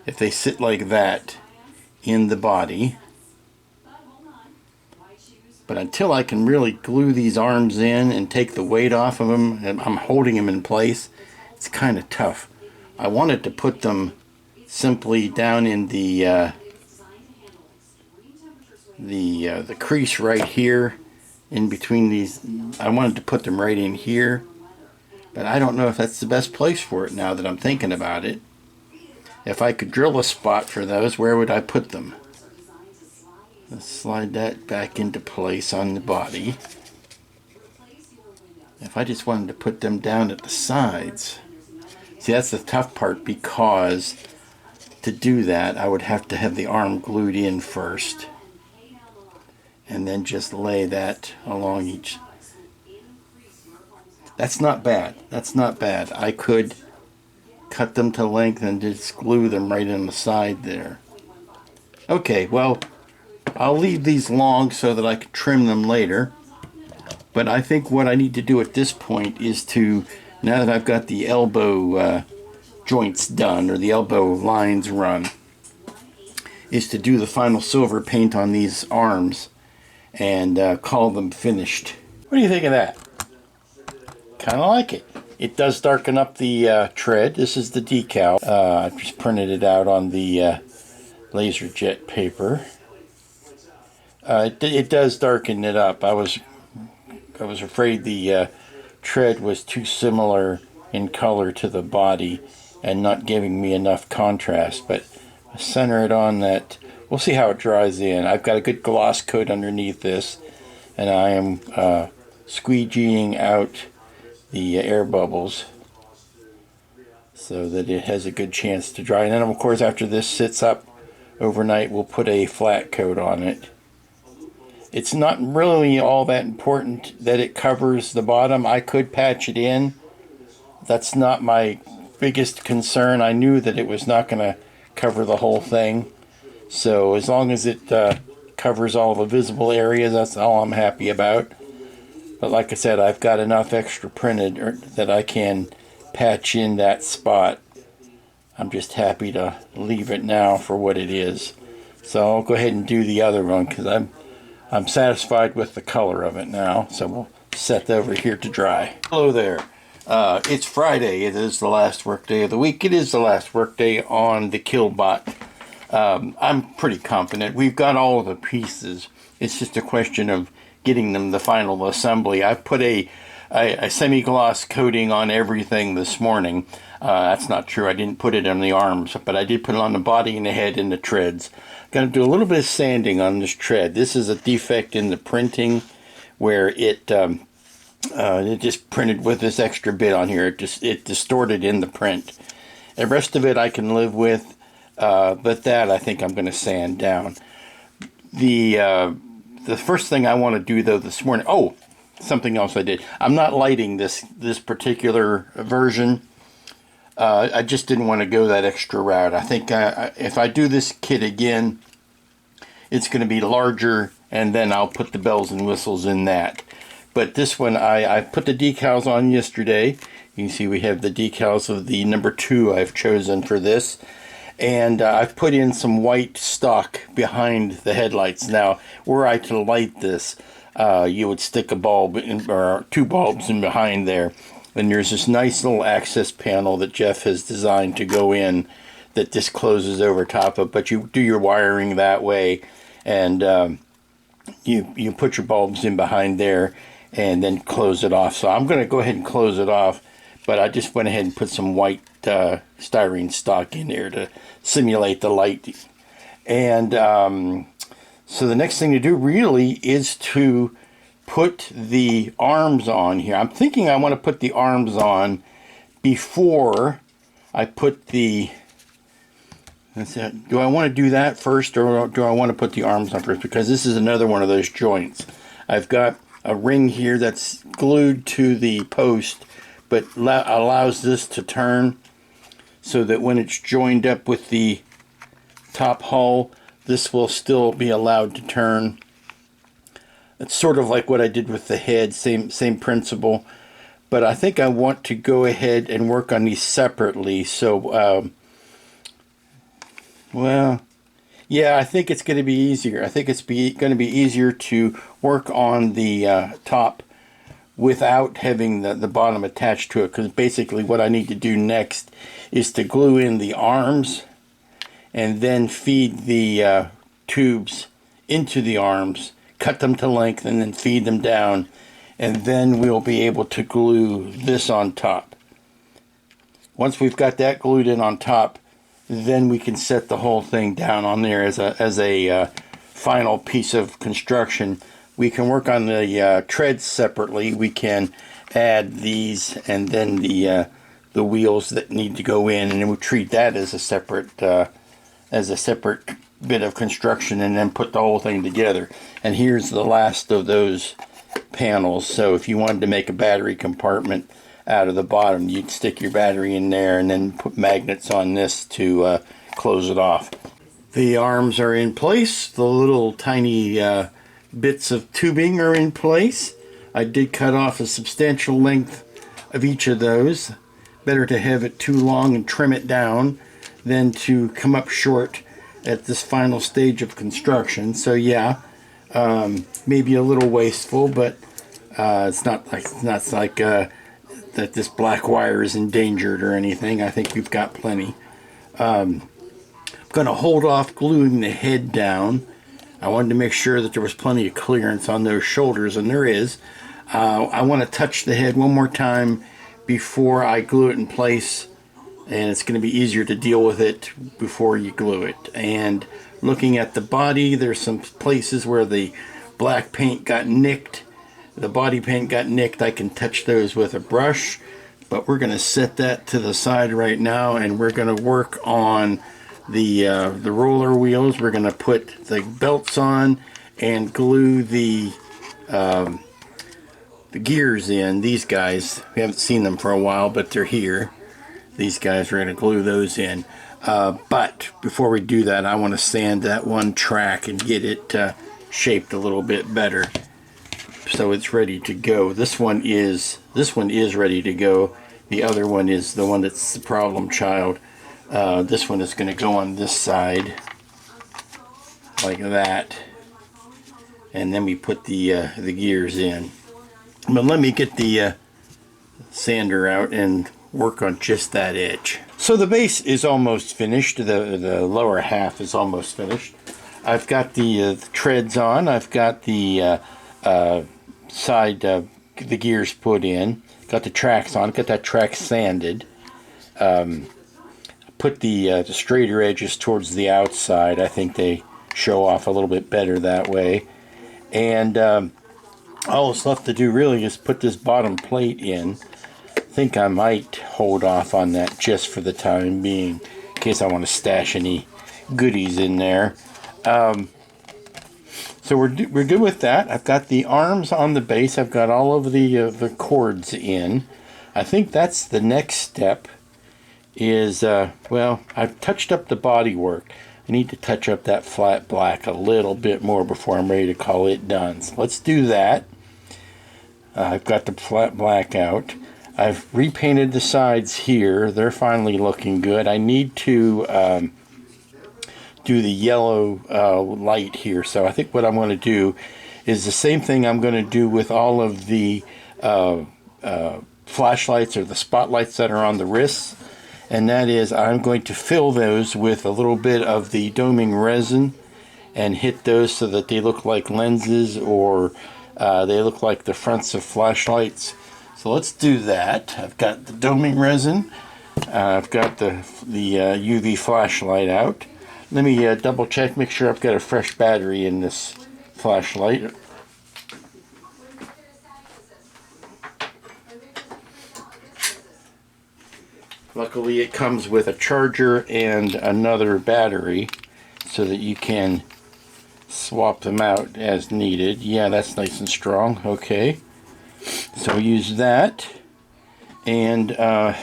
If they sit like that in the body. But until I can really glue these arms in and take the weight off of them, and I'm holding them in place, it's kind of tough. I wanted to put them simply down in the crease right here, in between these. I wanted to put them right in here, but I don't know if that's the best place for it now that I'm thinking about it. If I could drill a spot for those, where would I put them? Let's slide that back into place on the body. If I just wanted to put them down at the sides. See, that's the tough part, because to do that, I would have to have the arm glued in first, and then just lay that along each. That's not bad. That's not bad. I could cut them to length and just glue them right in the side there. Okay, well, I'll leave these long so that I can trim them later. But I think what I need to do at this point is to, now that I've got the elbow joints done, or the elbow lines run, is to do the final silver paint on these arms and call them finished. What do you think of that? Kind of like it. It does darken up the tread. This is the decal. I just printed it out on the laser jet paper. It does darken it up. I was afraid the tread was too similar in color to the body and not giving me enough contrast, but I center it on that. We'll see how it dries in. I've got a good gloss coat underneath this, and I am squeegeeing out the air bubbles so that it has a good chance to dry. And then of course after this sits up overnight, we'll put a flat coat on it. It's not really all that important that it covers the bottom. I could patch it in. That's not my biggest concern. I knew that it was not going to cover the whole thing. So as long as it covers all the visible areas, that's all I'm happy about. But like I said, I've got enough extra printed that I can patch in that spot. I'm just happy to leave it now for what it is. So I'll go ahead and do the other one because I'm satisfied with the color of it now. So we'll set that over here to dry. Hello there. It's Friday. It is the last work day of the week. It is the last work day on the Killbot. I'm pretty confident. We've got all of the pieces. It's just a question of getting them the final assembly. I put a semi-gloss coating on everything this morning. That's not true. I didn't put it on the arms, but I did put it on the body and the head and the treads. Going to do a little bit of sanding on this tread. This is a defect in the printing where it just printed with this extra bit on here. It distorted in the print. The rest of it I can live with, but that I think I'm going to sand down. The first thing I want to do though this morning, oh, something else I did. I'm not lighting this particular version. I just didn't want to go that extra route. I think if I do this kit again, it's going to be larger, and then I'll put the bells and whistles in that. But this one, I put the decals on yesterday. You can see we have the decals of the number 2 I've chosen for this. And I've put in some white stock behind the headlights. Now, were I to light this, you would stick a bulb in, or 2 bulbs in behind there. And there's this nice little access panel that Jeff has designed to go in that just closes over top of, but you do your wiring that way, and you put your bulbs in behind there and then close it off. So I'm going to go ahead and close it off, but I just went ahead and put some white styrene stock in there to simulate the light. And so the next thing to do really is to put the arms on here. I'm thinking I want to put the arms on before I put the... Do I want to do that first, or do I want to put the arms on first? Because this is another one of those joints. I've got a ring here that's glued to the post, but allows this to turn so that when it's joined up with the top hull, this will still be allowed to turn. It's sort of like what I did with the head, same principle. But I think I want to go ahead and work on these separately. So, well, yeah, I think it's going to be easier. I think it's going to be easier to work on the top without having the bottom attached to it. Because basically what I need to do next is to glue in the arms and then feed the tubes into the arms, cut them to length, and then feed them down, and then we'll be able to glue this on top. Once we've got that glued in on top, then we can set the whole thing down on there as a final piece of construction. We can work on the treads separately. We can add these and then the wheels that need to go in, and then we treat that as a separate bit of construction, and then put the whole thing together. And here's the last of those panels. So if you wanted to make a battery compartment out of the bottom, you'd stick your battery in there and then put magnets on this to close it off. The arms are in place. The little tiny bits of tubing are in place. I did cut off a substantial length of each of those. Better to have it too long and trim it down than to come up short at this final stage of construction. So yeah, maybe a little wasteful, but it's not like that this black wire is endangered or anything. I think we've got plenty. I'm going to hold off gluing the head down. I wanted to make sure that there was plenty of clearance on those shoulders, and there is. I want to touch the head one more time before I glue it in place, and it's going to be easier to deal with it before you glue it. And looking at the body, there's some places where the black paint got nicked. The body paint got nicked. I can touch those with a brush, but we're going to set that to the side right now, and we're going to work on the roller wheels. We're going to put the belts on and glue the gears in. These guys, we haven't seen them for a while, but they're here. These guys, we're going to glue those in. But before we do that, I want to sand that one track and get it shaped a little bit better, so it's ready to go. This one is ready to go. The other one is the one that's the problem child. This one is going to go on this side like that, and then we put the gears in. But let me get the sander out and work on just that edge. So the base is almost finished. The lower half is almost finished. I've got the treads on. I've got the side, the gears put in. Got the tracks on. Got that track sanded. Put the straighter edges towards the outside. I think they show off a little bit better that way. And all that's left to do really is put this bottom plate in. I think I might hold off on that just for the time being, in case I want to stash any goodies in there. So we're good with that. I've got the arms on the base. I've got all of the cords in. I think that's the next step. Is well, I've touched up the body work. I need to touch up that flat black a little bit more before I'm ready to call it done. So let's do that. I've got the flat black out. I've repainted the sides here. They're finally looking good. I need to do the yellow light here. So I think what I'm going to do is the same thing I'm going to do with all of the flashlights or the spotlights that are on the wrists. And that is, I'm going to fill those with a little bit of the doming resin and hit those so that they look like lenses, or they look like the fronts of flashlights. So let's do that. I've got the doming resin. I've got the UV flashlight out. Let me double check, make sure I've got a fresh battery in this flashlight. Luckily it comes with a charger and another battery so that you can swap them out as needed. Yeah, that's nice and strong. Okay, so use that. And I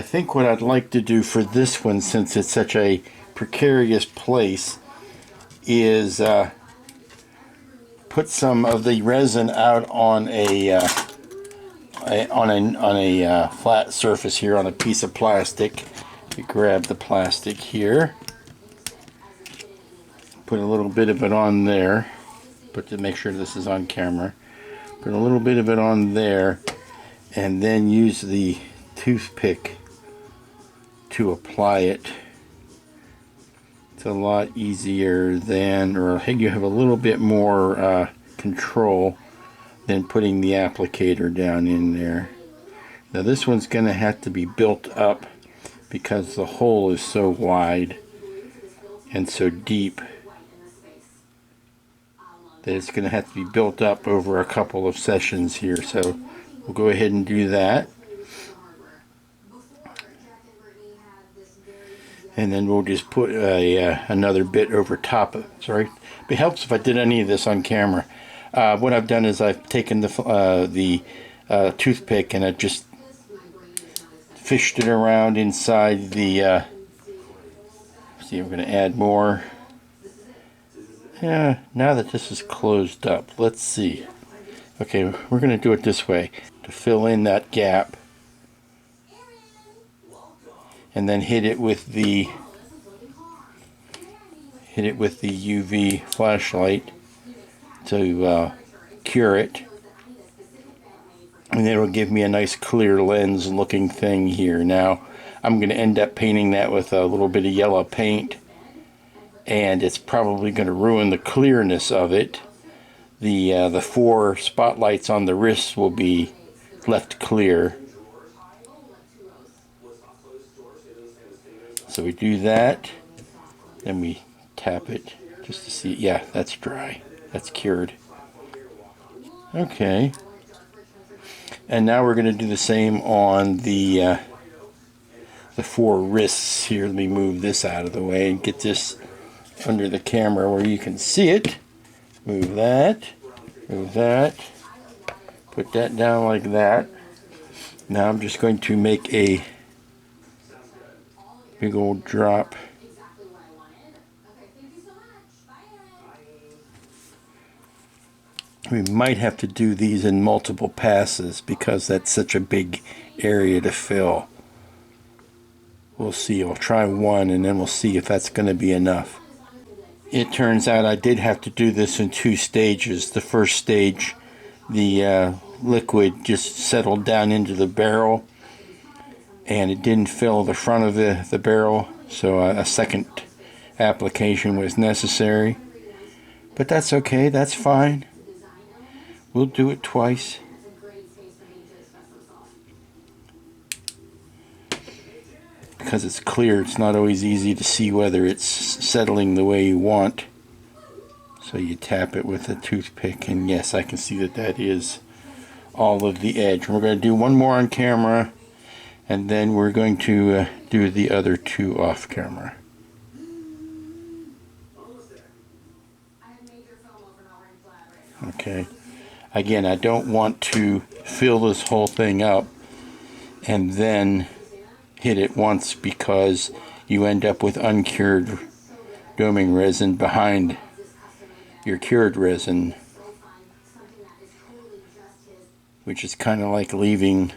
think what I'd like to do for this one, since it's such a precarious place, is put some of the resin out on a flat surface here, on a piece of plastic. You grab the plastic here, put a little bit of it on there, but to make sure this is on camera, put a little bit of it on there, and then use the toothpick to apply it. It's a lot easier than, or you have a little bit more control than putting the applicator down in there. Now this one's going to have to be built up because the hole is so wide and so deep that it's going to have to be built up over a couple of sessions here. So we'll go ahead and do that. And then we'll just put another bit over top of it. Sorry, it helps if I did any of this on camera. What I've done is I've taken the toothpick and I've just fished it around inside the. See, we're going to add more. Yeah, now that this is closed up, let's see. Okay, we're going to do it this way to fill in that gap, and then hit it with the UV flashlight to cure it, and it'll give me a nice clear lens looking thing here. Now I'm going to end up painting that with a little bit of yellow paint, and it's probably going to ruin the clearness of it. The 4 spotlights on the wrists will be left clear. So we do that, then we tap it just to see. Yeah, that's dry. That's cured. Okay. And now we're going to do the same on the 4 wrists here. Let me move this out of the way and get this under the camera where you can see it. Move that, put that down like that. Now I'm just going to make a big old drop. We might have to do these in multiple passes because that's such a big area to fill. We'll see. I'll try one and then we'll see if that's going to be enough. It turns out I did have to do this in 2 stages. The first stage, the liquid just settled down into the barrel and it didn't fill the front of the barrel, so a second application was necessary. But that's okay, that's fine. We'll do it twice. Because it's clear, it's not always easy to see whether it's settling the way you want. So you tap it with a toothpick, and yes, I can see that that is all of the edge. We're going to do one more on camera, and then we're going to do the other 2 off camera. Okay. Again, I don't want to fill this whole thing up and then hit it once, because you end up with uncured doming resin behind your cured resin, which is kind of like leaving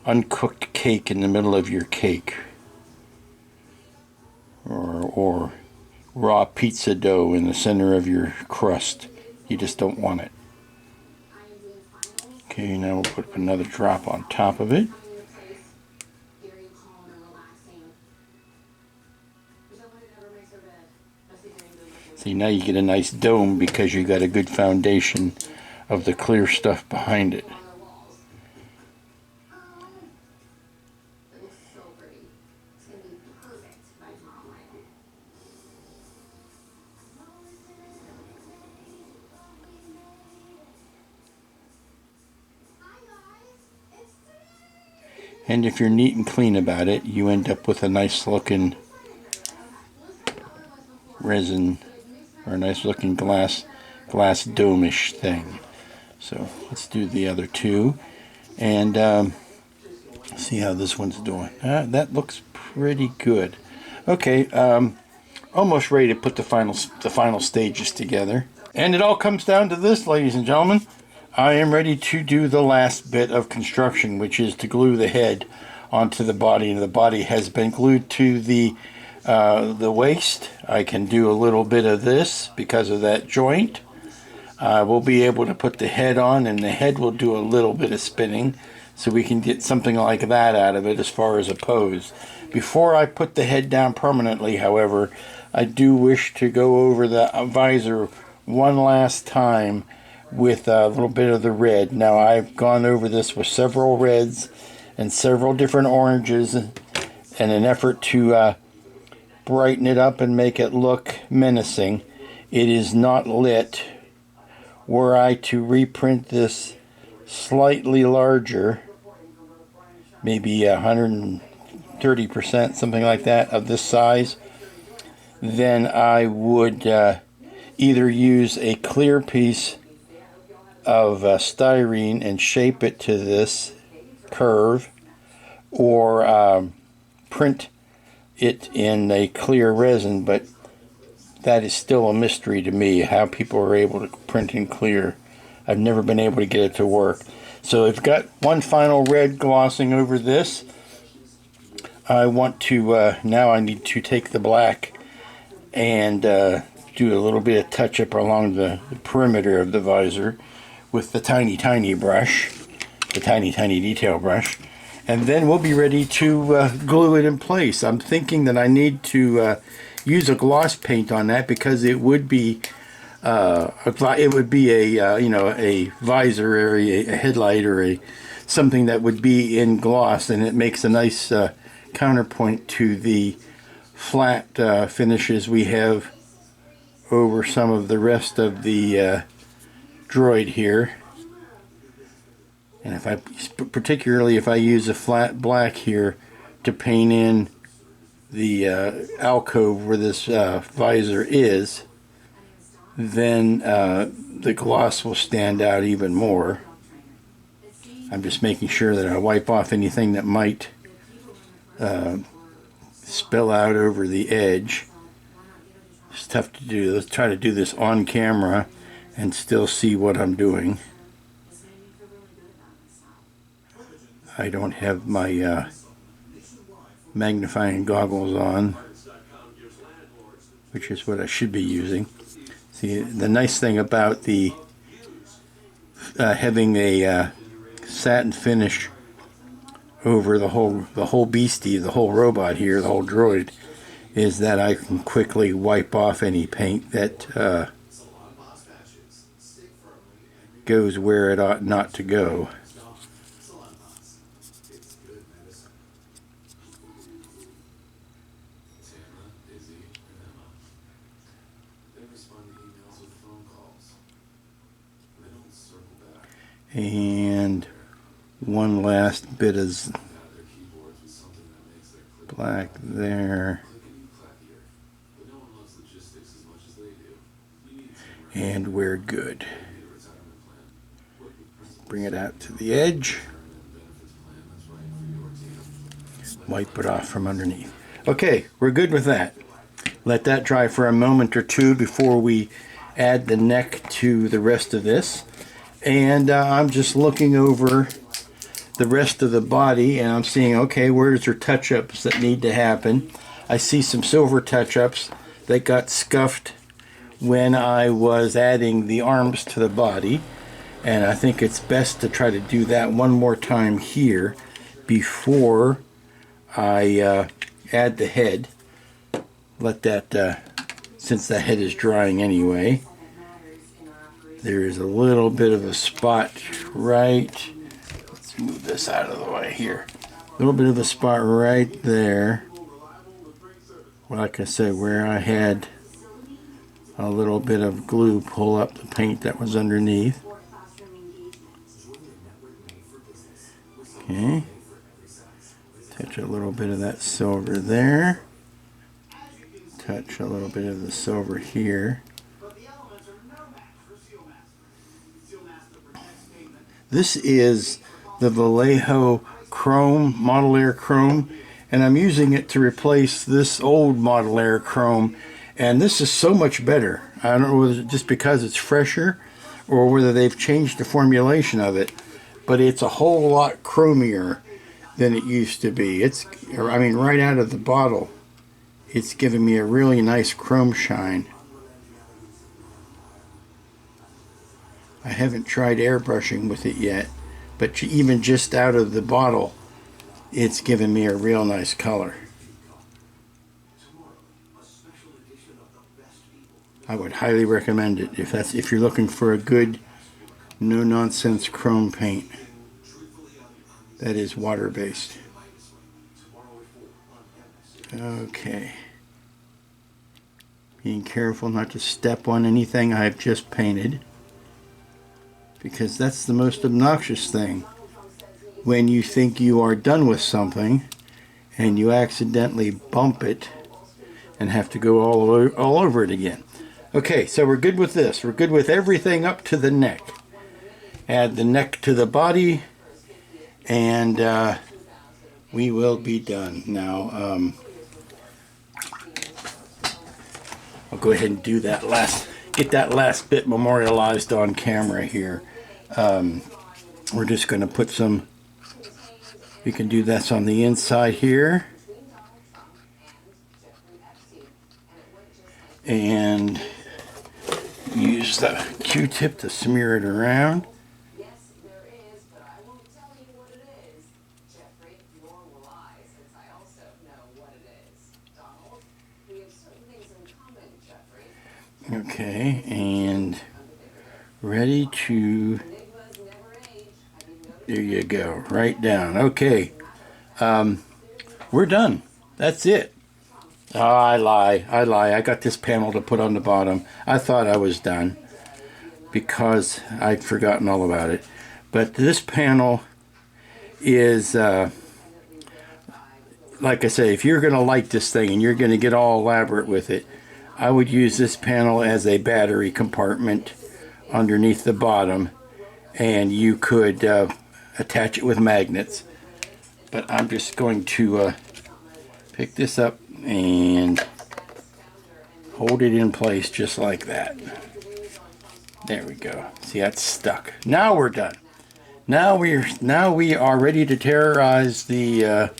uncooked cake in the middle of your cake, or raw pizza dough in the center of your crust. You just don't want it. Okay, now we'll put another drop on top of it. See, now you get a nice dome because you got a good foundation of the clear stuff behind it. And if you're neat and clean about it, you end up with a nice looking resin, or a nice looking glass dome-ish thing. So let's do the other 2 and see how this one's doing. That looks pretty good. Okay, almost ready to put the final stages together. And it all comes down to this, ladies and gentlemen. I am ready to do the last bit of construction, which is to glue the head onto the body. And the body has been glued to the waist. I can do a little bit of this because of that joint. We'll be able to put the head on, and the head will do a little bit of spinning, so we can get something like that out of it as far as a pose. Before I put the head down permanently, however, I do wish to go over the visor one last time with a little bit of the red. Now, I've gone over this with several reds and several different oranges in an effort to brighten it up and make it look menacing. It is not lit. Were I to reprint this slightly larger, maybe 130%, something like that, of this size, then I would either use a clear piece of styrene and shape it to this curve, or print it in a clear resin, but that is still a mystery to me, how people are able to print in clear. I've never been able to get it to work. So I've got one final red glossing over this. I want to, now I need to take the black and do a little bit of touch up along the perimeter of the visor with the tiny brush, the tiny detail brush. And then we'll be ready to glue it in place. I'm thinking that I need to use a gloss paint on that because it would be a you know, a visor or a headlight or something that would be in gloss, and it makes a nice counterpoint to the flat finishes we have over some of the rest of the droid here. And if I, particularly if I use a flat black here to paint in the alcove where this visor is, then the gloss will stand out even more. I'm just making sure that I wipe off anything that might spill out over the edge. It's tough to do. Let's try to do this on camera and still see what I'm doing. I don't have my magnifying goggles on, which is what I should be using. See, the nice thing about the having a satin finish over the whole beastie, the whole robot here, the whole droid, is that I can quickly wipe off any paint that goes where it ought not to go. And one last bit of black there. And we're good. Bring it out to the edge. Wipe it off from underneath. Okay, we're good with that. Let that dry for a moment or two before we add the neck to the rest of this. And I'm just looking over the rest of the body, and I'm seeing, okay, where's there touch-ups that need to happen? I see some silver touch-ups that got scuffed when I was adding the arms to the body, and I think it's best to try to do that one more time here before I add the head. Let that, since the head is drying anyway. There is a little bit of a spot right, let's move this out of the way here. A little bit of a spot right there. Like I said, where I had a little bit of glue pull up the paint that was underneath. Okay. Touch a little bit of that silver there. Touch a little bit of the silver here. This is the Vallejo Chrome, Model Air Chrome, and I'm using it to replace this old Model Air Chrome, and this is so much better. I don't know whether it's just because it's fresher or whether they've changed the formulation of it, but it's a whole lot chromier than it used to be. I mean, right out of the bottle, it's giving me a really nice chrome shine. I haven't tried airbrushing with it yet, but even just out of the bottle, it's given me a real nice color. I would highly recommend it if you're looking for a good, no-nonsense chrome paint that is water-based. Okay. Being careful not to step on anything I've just painted, because that's the most obnoxious thing. When you think you are done with something and you accidentally bump it and have to go all over it again. Okay, so we're good with this. We're good with everything up to the neck. Add the neck to the body, and we will be done. Now, I'll go ahead and do that get that last bit memorialized on camera here. We're just going to put some, we can do this on the inside here. And use the Q-tip to smear it around. Okay, and ready to, there you go, right down. Okay, we're done. That's it. Oh, I lie. I got this panel to put on the bottom. I thought I was done because I'd forgotten all about it. But this panel is, like I say, if you're going to light this thing and you're going to get all elaborate with it, I would use this panel as a battery compartment underneath the bottom, and you could attach it with magnets. But I'm just going to pick this up and hold it in place just like that. There we go. See, that's stuck. Now we're done. Now we are ready to terrorize the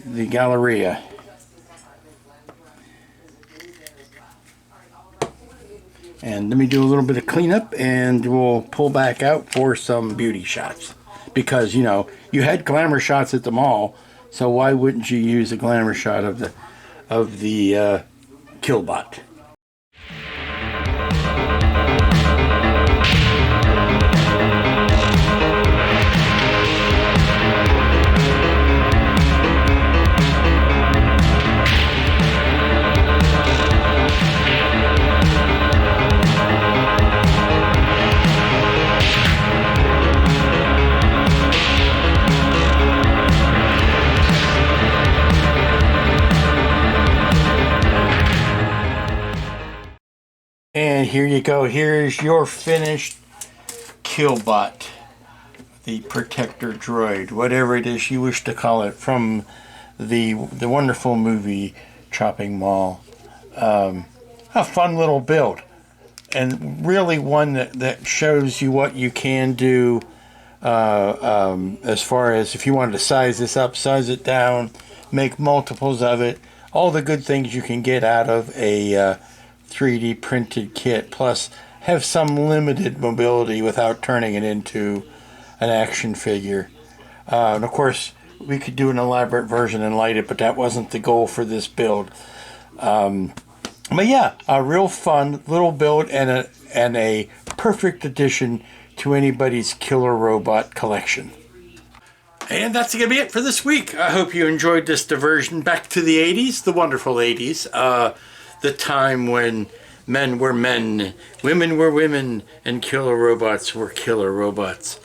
Galleria. And let me do a little bit of cleanup, and we'll pull back out for some beauty shots. Because, you know, you had glamour shots at the mall, so why wouldn't you use a glamour shot of the Killbot? And here you go. Here's your finished Killbot, the protector droid, whatever it is you wish to call it, from the wonderful movie Chopping Mall. A fun little build, and really one that shows you what you can do as far as if you wanted to size this up, size it down, make multiples of it, all the good things you can get out of a 3D printed kit, plus have some limited mobility without turning it into an action figure. And of course, we could do an elaborate version and light it, but that wasn't the goal for this build. But yeah, a real fun little build and a perfect addition to anybody's killer robot collection. And that's going to be it for this week. I hope you enjoyed this diversion back to the 80s, the wonderful 80s. The time when men were men, women were women, and killer robots were killer robots.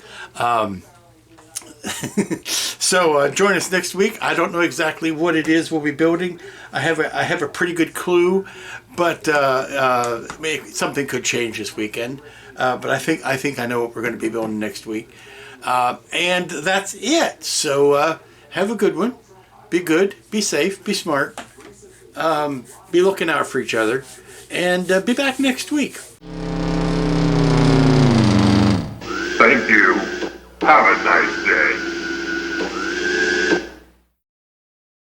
So join us next week. I don't know exactly what it is we'll be building. I have a pretty good clue, but maybe something could change this weekend. But I think I know what we're going to be building next week. And that's it. So have a good one. Be good. Be safe. Be smart. Be looking out for each other, and be back next week. Thank you. Have a nice